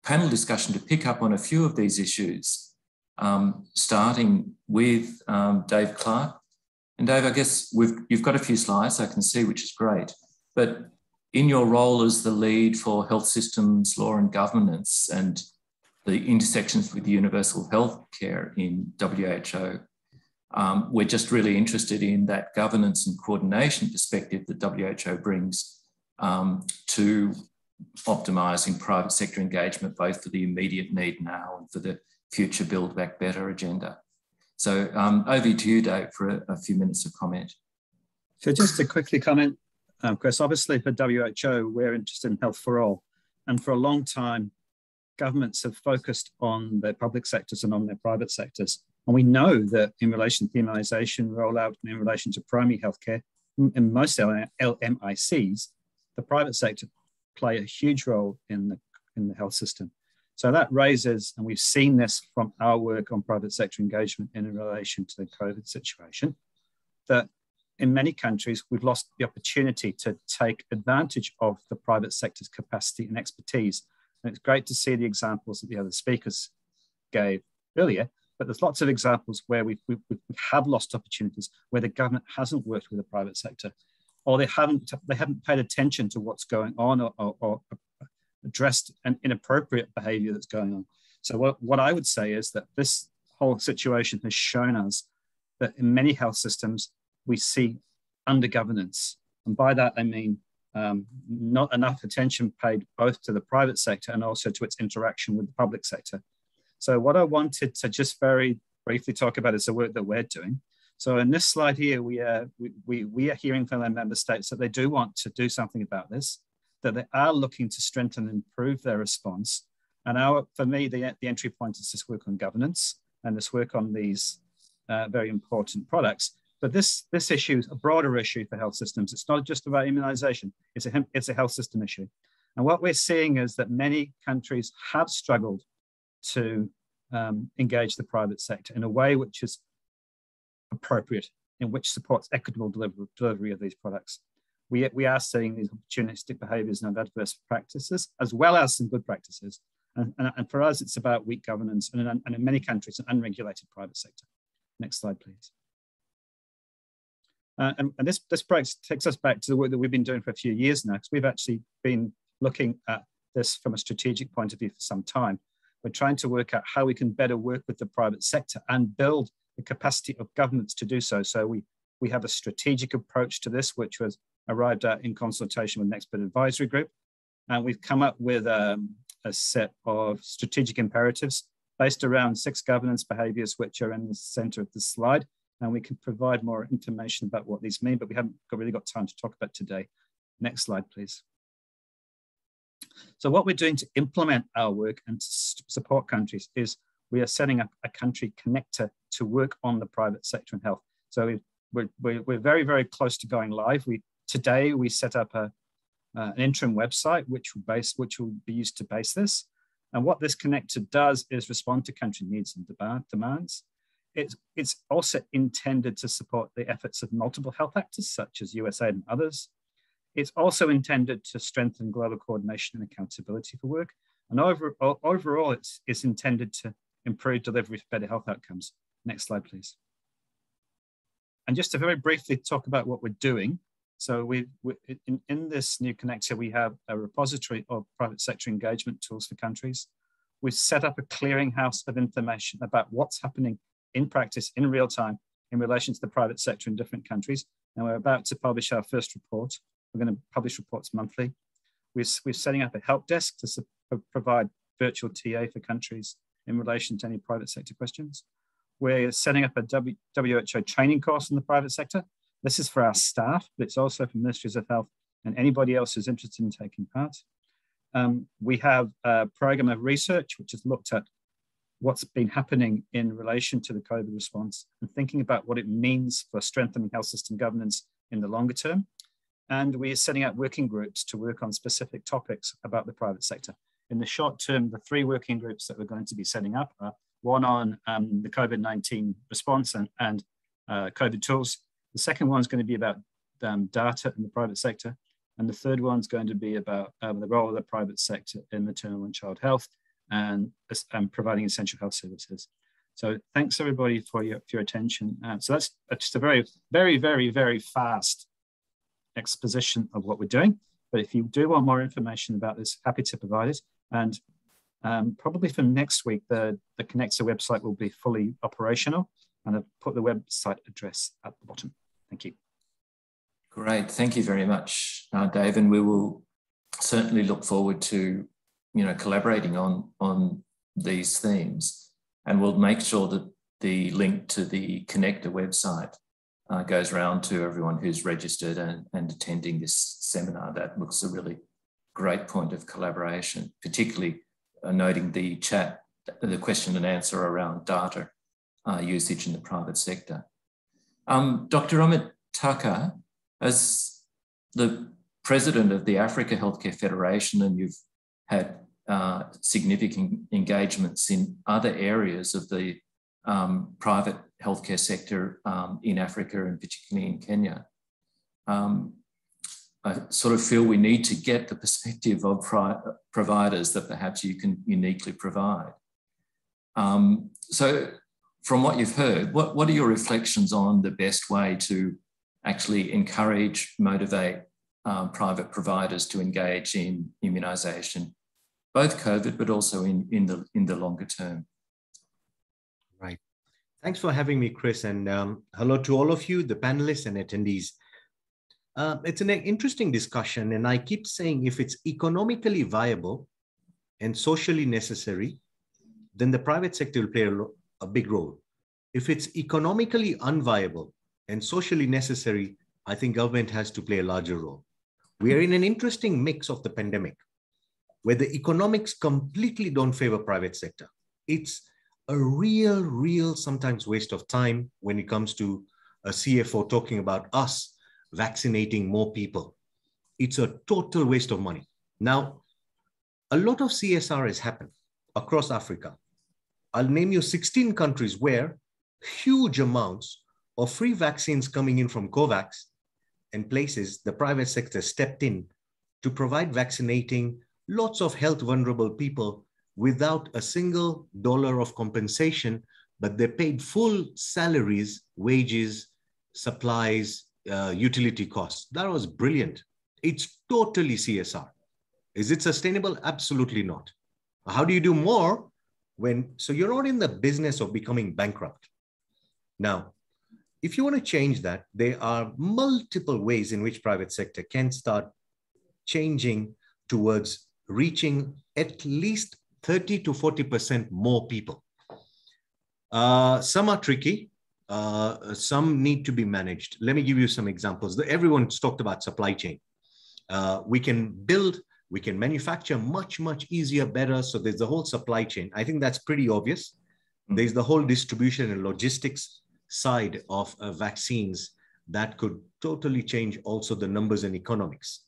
panel discussion to pick up on a few of these issues, starting with Dave Clark. And Dave, I guess you've got a few slides I can see, which is great. But in your role as the lead for health systems, law and governance, and the intersections with universal health care in WHO, we're just really interested in that governance and coordination perspective that WHO brings to optimising private sector engagement, both for the immediate need now and for the future Build Back Better agenda. So over to you, Dave, for a few minutes of comment. So just to quickly comment, Chris, obviously for WHO, we're interested in health for all. And for a long time, governments have focused on their public sectors and on their private sectors. And we know that in relation to immunisation rollout and in relation to primary healthcare, in most LMICs, the private sector play a huge role in the health system. So that raises, and we've seen this from our work on private sector engagement in relation to the COVID situation, that in many countries, we've lost the opportunity to take advantage of the private sector's capacity and expertise. And it's great to see the examples that the other speakers gave earlier, but there's lots of examples where we have lost opportunities where the government hasn't worked with the private sector, or they haven't paid attention to what's going on or addressed an inappropriate behavior that's going on. So what I would say is that this whole situation has shown us that in many health systems, we see under-governance. And by that, I mean not enough attention paid both to the private sector and also to its interaction with the public sector. So what I wanted to just very briefly talk about is the work that we're doing. So in this slide here, we are hearing from our member states that they do want to do something about this, that they are looking to strengthen and improve their response. And for me, the entry point is this work on governance and this work on these very important products. But this issue is a broader issue for health systems. It's not just about immunization, it's a health system issue. And what we're seeing is that many countries have struggled to engage the private sector in a way which is appropriate, in which supports equitable delivery of these products. We are seeing these opportunistic behaviors and adverse practices, as well as some good practices. And for us, it's about weak governance and in many countries, an unregulated private sector. Next slide, please. And this takes us back to the work that we've been doing for a few years now, because we've actually been looking at this from a strategic point of view for some time. We're trying to work out how we can better work with the private sector and build the capacity of governments to do so. So we have a strategic approach to this, which was arrived at in consultation with an expert advisory group. And we've come up with a set of strategic imperatives based around 6 governance behaviors, which are in the center of the slide. And we can provide more information about what these mean, but we haven't really got time to talk about today. Next slide, please. So what we're doing to implement our work and to support countries is we are setting up a country connector to work on the private sector and health. So we're very, very close to going live. Today we set up an interim website which will be used to base this. And what this connector does is respond to country needs and demands. It's also intended to support the efforts of multiple health actors such as USAID and others. It's also intended to strengthen global coordination and accountability for work. And overall, it's intended to improve delivery for better health outcomes. Next slide, please. And just to very briefly talk about what we're doing. So in this new connector, we have a repository of private sector engagement tools for countries. We've set up a clearinghouse of information about what's happening in practice in real time in relation to the private sector in different countries. And we're about to publish our first report. We're going to publish reports monthly. We're setting up a help desk to provide virtual TA for countries in relation to any private sector questions. We're setting up a WHO training course in the private sector. This is for our staff, but it's also for ministries of health and anybody else who's interested in taking part. We have a program of research which has looked at what's been happening in relation to the COVID response and thinking about what it means for strengthening health system governance in the longer term. And we are setting up working groups to work on specific topics about the private sector. In the short term, the 3 working groups that we're going to be setting up are one on the COVID-19 response and COVID tools. The second one is going to be about data in the private sector. And the third one is going to be about the role of the private sector in maternal and child health and providing essential health services. So thanks everybody for your attention. So that's just a very, very, very, very fast exposition of what we're doing. But if you do want more information about this, happy to provide it. And probably for next week, the Connector website will be fully operational, and I've put the website address at the bottom. Thank you. Great, thank you very much, Dave. And we will certainly look forward to collaborating on these themes, and we'll make sure that the link to the Connector website goes around to everyone who's registered and attending this seminar. That looks a really great point of collaboration, particularly noting the chat, the question and answer around data usage in the private sector. Dr. Amit Tucker, as the president of the Africa Healthcare Federation, and you've had significant engagements in other areas of the private healthcare sector in Africa and particularly in Kenya. I sort of feel we need to get the perspective of providers that perhaps you can uniquely provide. So from what you've heard, what are your reflections on the best way to actually encourage, motivate private providers to engage in immunisation, both COVID, but also in the longer term? Right. Thanks for having me, Chris, and hello to all of you, the panelists and attendees. It's an interesting discussion, and I keep saying if it's economically viable and socially necessary, then the private sector will play a big role. If it's economically unviable and socially necessary, I think government has to play a larger role. We are in an interesting mix of the pandemic, where the economics completely don't favor private sector. It's a real sometimes waste of time when it comes to a CFO talking about us vaccinating more people. It's a total waste of money. Now, a lot of CSR has happened across Africa. I'll name you 16 countries where huge amounts of free vaccines coming in from COVAX, and places the private sector stepped in to provide vaccinating lots of health vulnerable people without a single dollar of compensation, but they paid full salaries, wages, supplies, utility costs. That was brilliant. It's totally CSR. Is it sustainable? Absolutely not. How do you do more so you're not in the business of becoming bankrupt? Now, if you want to change that, there are multiple ways in which private sector can start changing towards reaching at least 30 to 40% more people. Some are tricky. Some need to be managed. Let me give you some examples. Everyone's talked about supply chain. We can build We can manufacture much, much easier, better. So there's the whole supply chain. I think that's pretty obvious. There's the whole distribution and logistics side of vaccines that could totally change also the numbers and economics.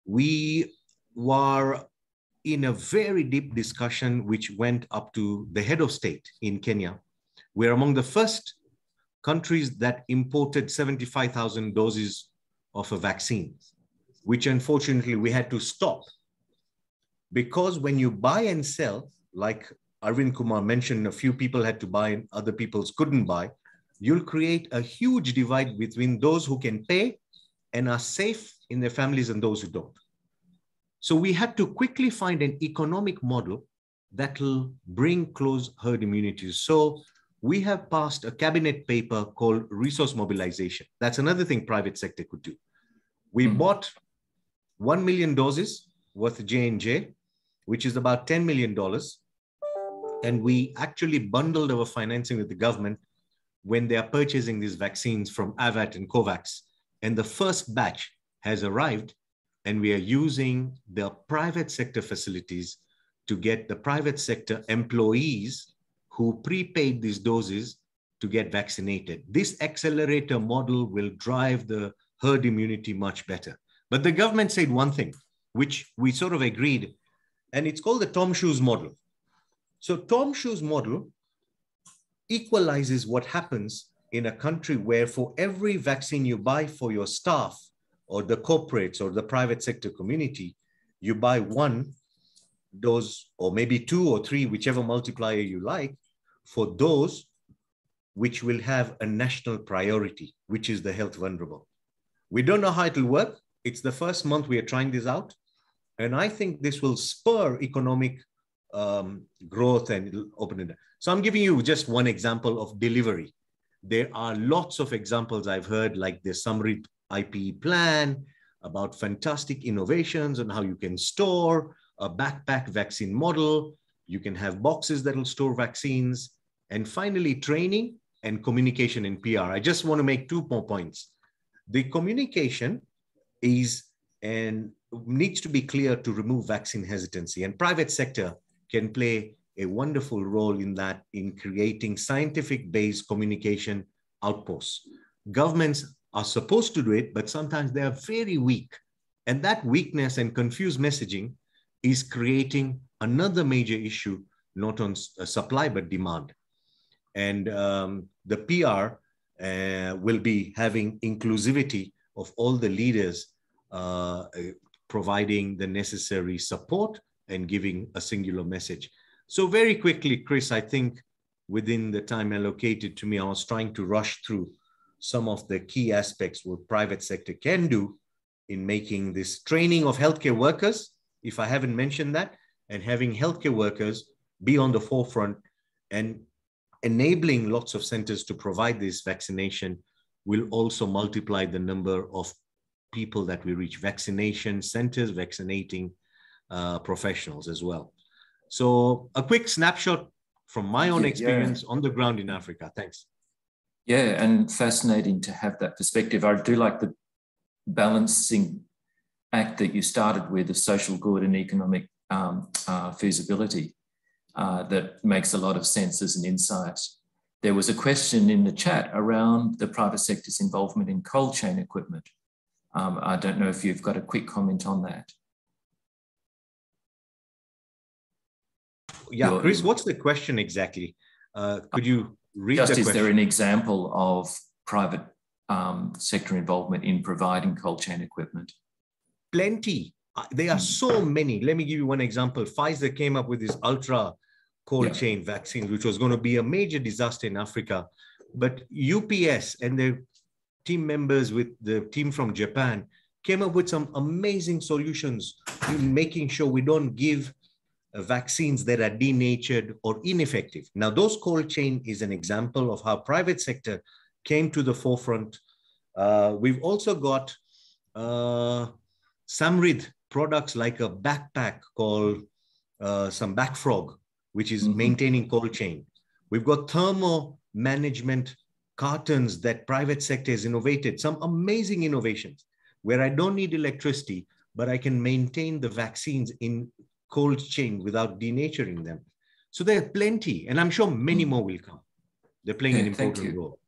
We were in a very deep discussion, which went up to the head of state in Kenya. We're among the first countries that imported 75,000 doses of a vaccine, which unfortunately we had to stop. Because when you buy and sell, like Arvind Kumar mentioned, a few people had to buy and other people couldn't buy, you'll create a huge divide between those who can pay and are safe in their families and those who don't. So we had to quickly find an economic model that will bring close herd immunity. So we have passed a cabinet paper called resource mobilization. That's another thing private sector could do. We bought 1 million doses worth J&J, which is about $10 million. And we actually bundled our financing with the government when they are purchasing these vaccines from AVAT and COVAX. And the first batch has arrived, and we are using the private sector facilities to get the private sector employees who prepaid these doses to get vaccinated. This accelerator model will drive the herd immunity much better. But the government said one thing, which we sort of agreed, and it's called the Tom Shoes model. So Tom Shoes model equalizes what happens in a country where for every vaccine you buy for your staff or the corporates or the private sector community, you buy one dose or maybe 2 or 3, whichever multiplier you like, for those which will have a national priority, which is the health vulnerable. We don't know how it will work. It's the first month we are trying this out. And I think this will spur economic growth and it'll open it up. So I'm giving you just one example of delivery. There are lots of examples I've heard, like the Samrit IPE plan, about fantastic innovations on how you can store a backpack vaccine model. You can have boxes that will store vaccines. And finally, training and communication in PR. I just want to make 2 more points. The communication is and needs to be clear to remove vaccine hesitancy, and private sector can play a wonderful role in that, in creating scientific-based communication outposts. Governments are supposed to do it, but sometimes they are very weak. And that weakness and confused messaging is creating another major issue, not on supply, but demand. And the PR will be having inclusivity of all the leaders providing the necessary support and giving a singular message. So very quickly, Chris, I think within the time allocated to me, I was trying to rush through some of the key aspects what private sector can do in making this training of healthcare workers, if I haven't mentioned that, and having healthcare workers be on the forefront and enabling lots of centers to provide this vaccination will also multiply the number of people that we reach. Vaccination centers, vaccinating professionals as well. So a quick snapshot from my own experience on the ground in Africa. Thanks. Yeah, and fascinating to have that perspective. I do like the balancing act that you started with of social good and economic feasibility. That makes a lot of sense as an insight. There was a question in the chat around the private sector's involvement in cold chain equipment. I don't know if you've got a quick comment on that. Yeah, Chris, what's the question exactly? Could you read the question? Is there an example of private sector involvement in providing cold chain equipment? Plenty. There are so many. Let me give you one example. Pfizer came up with this ultra cold chain vaccine, which was going to be a major disaster in Africa. But UPS and their team members with the team from Japan came up with some amazing solutions in making sure we don't give vaccines that are denatured or ineffective. Now, those cold chain is an example of how private sector came to the forefront. We've also got Samrid products like a backpack called some Backfrog, which is maintaining cold chain. We've got thermo management cartons that private sector has innovated, some amazing innovations where I don't need electricity, but I can maintain the vaccines in cold chain without denaturing them. So there are plenty, and I'm sure many more will come. They're playing an important role.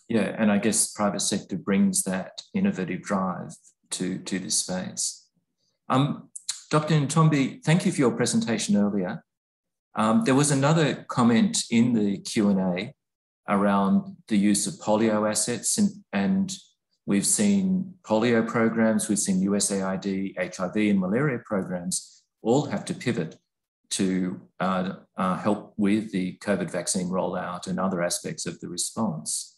Yeah, and I guess private sector brings that innovative drive to this space. Dr. Ntombi, thank you for your presentation earlier. There was another comment in the Q&A around the use of polio assets, and we've seen polio programs, we've seen USAID, HIV and malaria programs all have to pivot to help with the COVID vaccine rollout and other aspects of the response.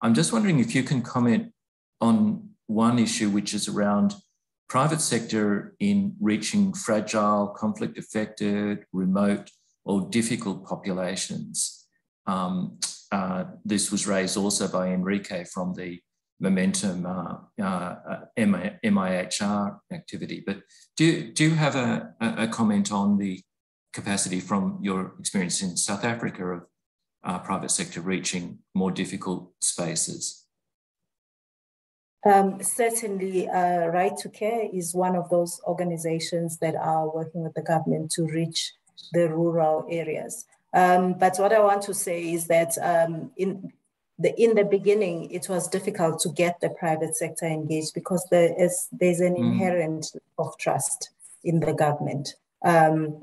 I'm just wondering if you can comment on one issue, which is around private sector in reaching fragile, conflict-affected, remote or difficult populations. This was raised also by Enrique from the Momentum MIHR activity. But do you have a comment on the capacity from your experience in South Africa of private sector reaching more difficult spaces? Certainly, Right to Care is one of those organizations that are working with the government to reach the rural areas. But what I want to say is that in the beginning, it was difficult to get the private sector engaged because there's an inherent of trust in the government,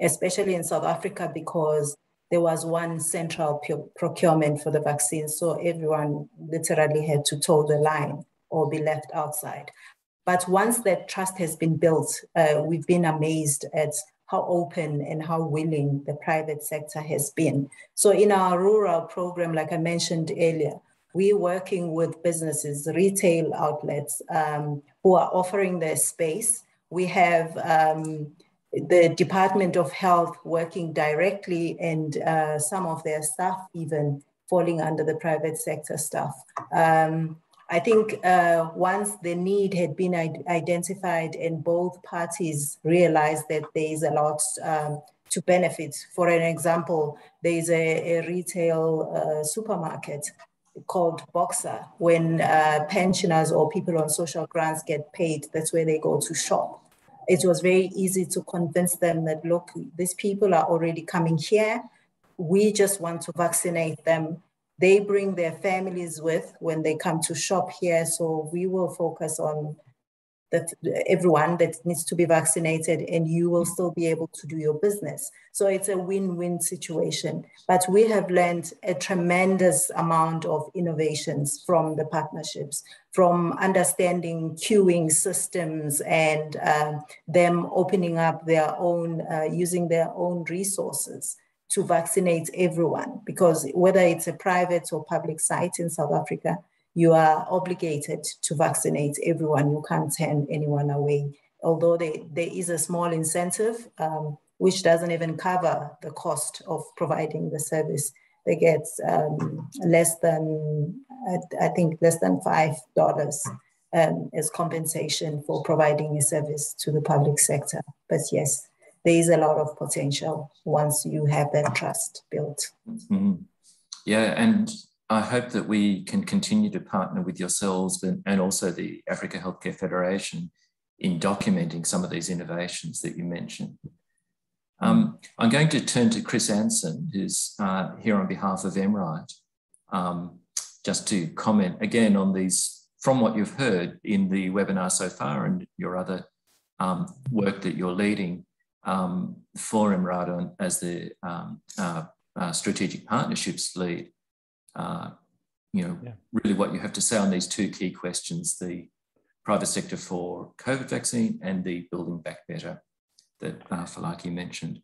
especially in South Africa, because there was one central procurement for the vaccine. So everyone literally had to toe the line or be left outside. But once that trust has been built, we've been amazed at how open and how willing the private sector has been. So in our rural program, like I mentioned earlier, we're working with businesses, retail outlets who are offering their space. We have the Department of Health working directly and some of their staff even falling under the private sector staff. I think once the need had been identified and both parties realized that there is a lot to benefit. For an example, there is a retail supermarket called Boxer. When pensioners or people on social grants get paid, that's where they go to shop. It was very easy to convince them that, look, these people are already coming here. We just want to vaccinate them. They bring their families with when they come to shop here. So we will focus on everyone that needs to be vaccinated, and you will still be able to do your business. So it's a win-win situation. But we have learned a tremendous amount of innovations from the partnerships, from understanding queuing systems and them opening up their own, using their own resources to vaccinate everyone, because whether it's a private or public site in South Africa, you are obligated to vaccinate everyone. You can't turn anyone away. Although there is a small incentive, which doesn't even cover the cost of providing the service. They get less than, I think, less than $5 as compensation for providing a service to the public sector. But yes, there is a lot of potential once you have that trust built. Mm-hmm. Yeah, and I hope that we can continue to partner with yourselves and also the Africa Healthcare Federation in documenting some of these innovations that you mentioned. I'm going to turn to Chris Anson, who's here on behalf of MRIGHT, just to comment again on these, from what you've heard in the webinar so far and your other work that you're leading for MRIGHT as the strategic partnerships lead. Really what you have to say on these two key questions, the private sector for COVID vaccine and the building back better that Folake mentioned.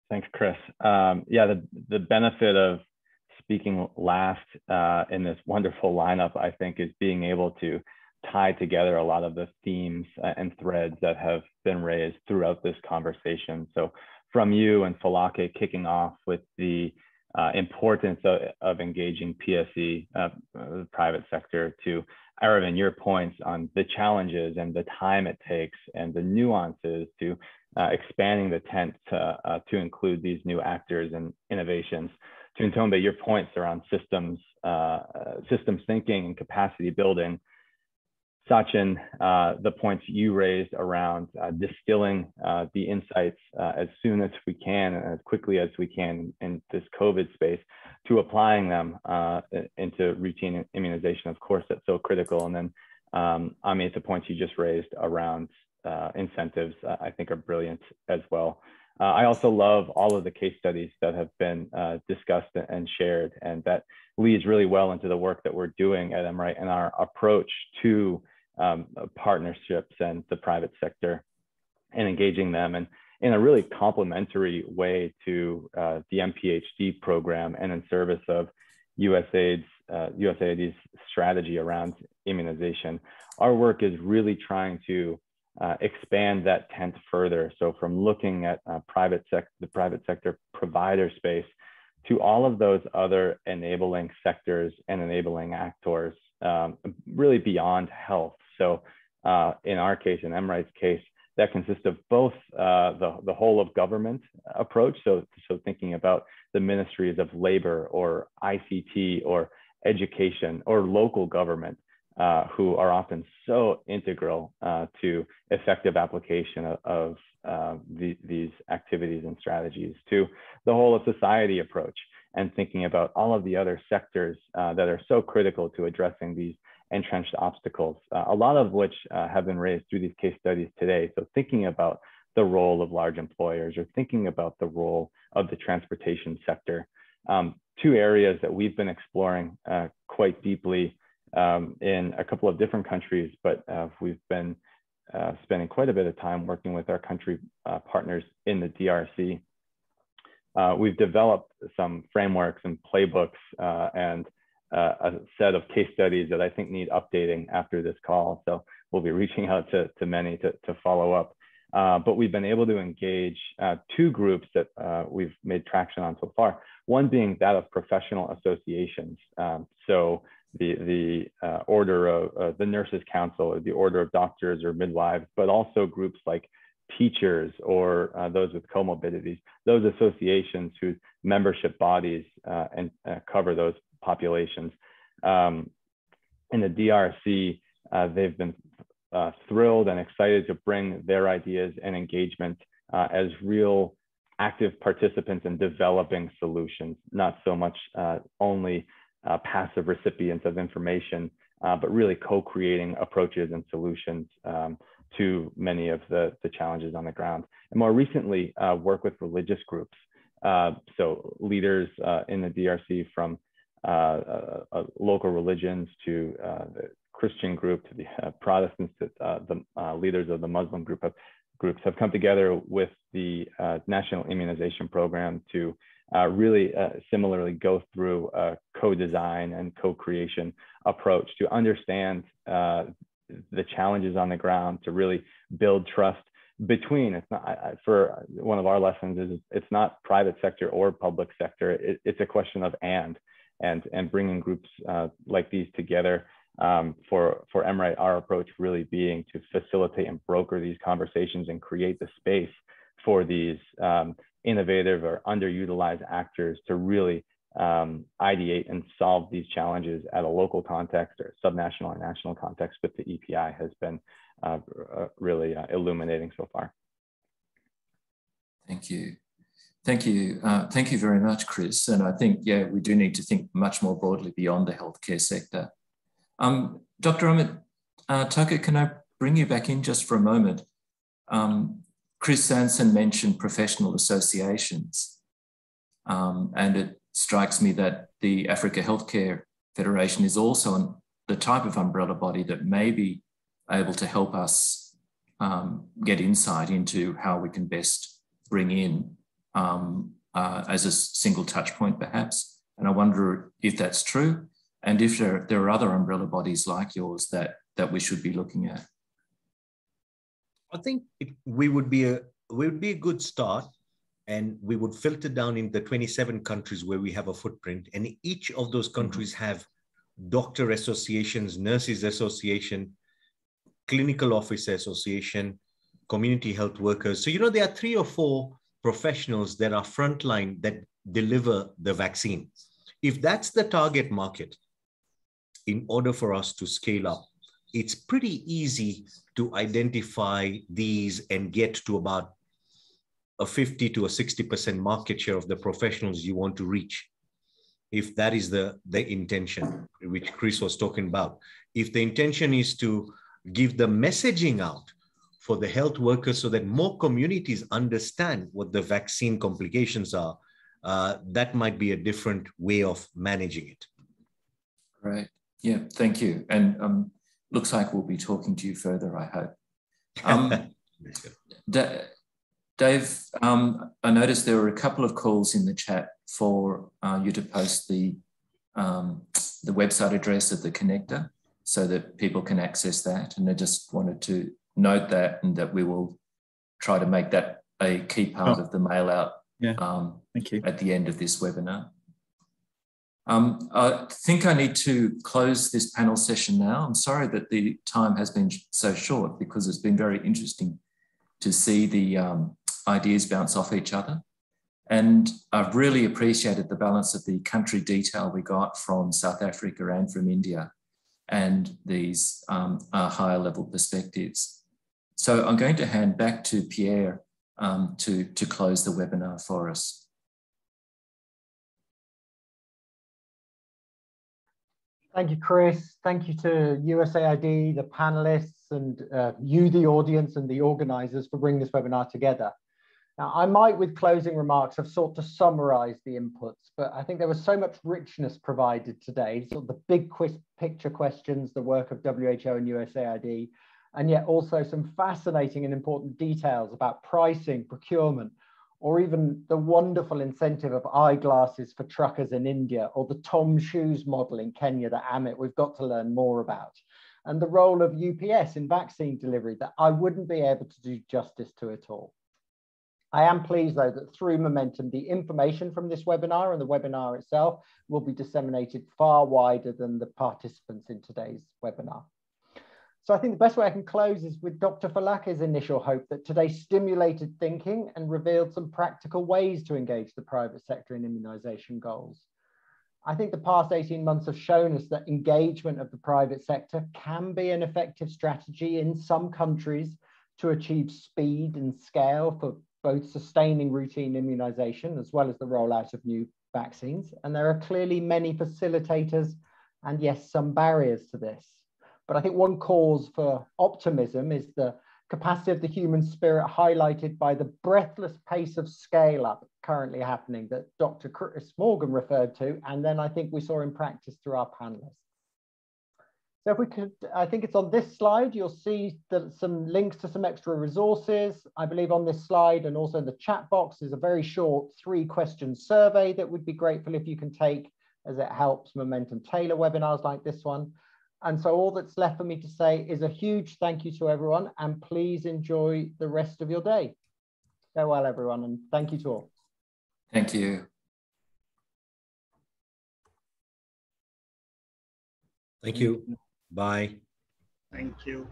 Thanks, Chris. The benefit of speaking last in this wonderful lineup, I think, is being able to tie together a lot of the themes and threads that have been raised throughout this conversation. So from you and Folake kicking off with the importance of engaging PSE, the private sector, to Aravind, your points on the challenges and the time it takes and the nuances to expanding the tent to include these new actors and innovations. To Ntombi, your points around systems thinking and capacity building. Sachin, the points you raised around distilling the insights as soon as we can and as quickly as we can in this COVID space to applying them into routine immunization. Of course, that's so critical. And then Amit, the points you just raised around incentives, I think are brilliant as well. I also love all of the case studies that have been discussed and shared, and that leads really well into the work that we're doing at MRIGHT and our approach to partnerships and the private sector and engaging them and in a really complementary way to the MPHD program and in service of USAID's strategy around immunization. Our work is really trying to expand that tent further. So from looking at the private sector provider space to all of those other enabling sectors and enabling actors, really beyond health. So in our case, in MRIGHT's case, that consists of both the whole of government approach. So thinking about the ministries of labor or ICT or education or local government, who are often so integral to effective application of these activities and strategies, to the whole of society approach and thinking about all of the other sectors that are so critical to addressing these entrenched obstacles, a lot of which have been raised through these case studies today. So thinking about the role of large employers or thinking about the role of the transportation sector, two areas that we've been exploring quite deeply in a couple of different countries, but we've been spending quite a bit of time working with our country partners in the DRC. We've developed some frameworks and playbooks and a set of case studies that I think need updating after this call. So we'll be reaching out to many to follow up. But we've been able to engage two groups that we've made traction on so far. One being that of professional associations. So the order of the Nurses Council, or the order of doctors or midwives, but also groups like teachers or those with comorbidities, those associations whose membership bodies and cover those populations. In the DRC, they've been thrilled and excited to bring their ideas and engagement as real active participants in developing solutions, not so much only passive recipients of information, but really co-creating approaches and solutions to many of the challenges on the ground. And more recently, work with religious groups. So leaders in the DRC from local religions to the Christian group to the Protestants to the leaders of the Muslim groups have come together with the National Immunization Program to really similarly go through a co-design and co-creation approach to understand the challenges on the ground, to really build trust between. It's not, for one of our lessons is it's not private sector or public sector. It's a question of and bringing groups like these together. For MRIGHT, our approach really being to facilitate and broker these conversations and create the space for these innovative or underutilized actors to really ideate and solve these challenges at a local context or subnational or national context with the EPI has been really illuminating so far. Thank you. Thank you. Thank you very much, Chris. And I think, yeah, we do need to think much more broadly beyond the healthcare sector. Dr. Amit Tucker, can I bring you back in just for a moment? Chris Sanson mentioned professional associations, and it strikes me that the Africa Healthcare Federation is also the type of umbrella body that may be able to help us get insight into how we can best bring in as a single touch point, perhaps. And I wonder if that's true, and if there are other umbrella bodies like yours that we should be looking at. I think we would be a good start, and we would filter down in the 27 countries where we have a footprint, and each of those countries have doctor associations, nurses association, clinical officer association, community health workers. So, you know, there are 3 or 4 professionals that are frontline that deliver the vaccine. If that's the target market, in order for us to scale up, it's pretty easy to identify these and get to about a 50 to a 60% market share of the professionals you want to reach. If that is the intention, which Chris was talking about. If the intention is to give the messaging out for the health workers so that more communities understand what the vaccine complications are, that might be a different way of managing it. Great. Yeah, thank you. And looks like we'll be talking to you further, I hope. Dave, I noticed there were a couple of calls in the chat for you to post the website address of the connector so that people can access that. And I just wanted to note that, and that we will try to make that a key part of the mail out Thank you. at the end of this webinar. I think I need to close this panel session now. I'm sorry that the time has been so short, because it's been very interesting to see the ideas bounce off each other. And I've really appreciated the balance of the country detail we got from South Africa and from India, and these higher level perspectives. So I'm going to hand back to Pierre to close the webinar for us. Thank you, Chris. Thank you to USAID, the panelists, and you, the audience, and the organizers for bringing this webinar together. Now, I might, with closing remarks, have sought to summarize the inputs, but I think there was so much richness provided today, sort of the big picture questions, the work of WHO and USAID, and yet also some fascinating and important details about pricing, procurement, or even the wonderful incentive of eyeglasses for truckers in India, or the Tom Shoes model in Kenya that Amit, we've got to learn more about, and the role of UPS in vaccine delivery that I wouldn't be able to do justice to it all. I am pleased, though, that through Momentum, the information from this webinar and the webinar itself will be disseminated far wider than the participants in today's webinar. So I think the best way I can close is with Dr. Folake's initial hope that today stimulated thinking and revealed some practical ways to engage the private sector in immunization goals. I think the past 18 months have shown us that engagement of the private sector can be an effective strategy in some countries to achieve speed and scale for both sustaining routine immunization as well as the rollout of new vaccines. And there are clearly many facilitators and, yes, some barriers to this. But I think one cause for optimism is the capacity of the human spirit highlighted by the breathless pace of scale up currently happening that Dr. Chris Morgan referred to, and then I think we saw in practice through our panelists. So if we could, I think it's on this slide, you'll see that some links to some extra resources. I believe on this slide and also in the chat box is a very short 3-question survey that would be grateful if you can take, as it helps Momentum tailor webinars like this one. And so all that's left for me to say is a huge thank you to everyone, and please enjoy the rest of your day. Go well, everyone, and thank you to all. Thank you. Thank you. Bye. Thank you.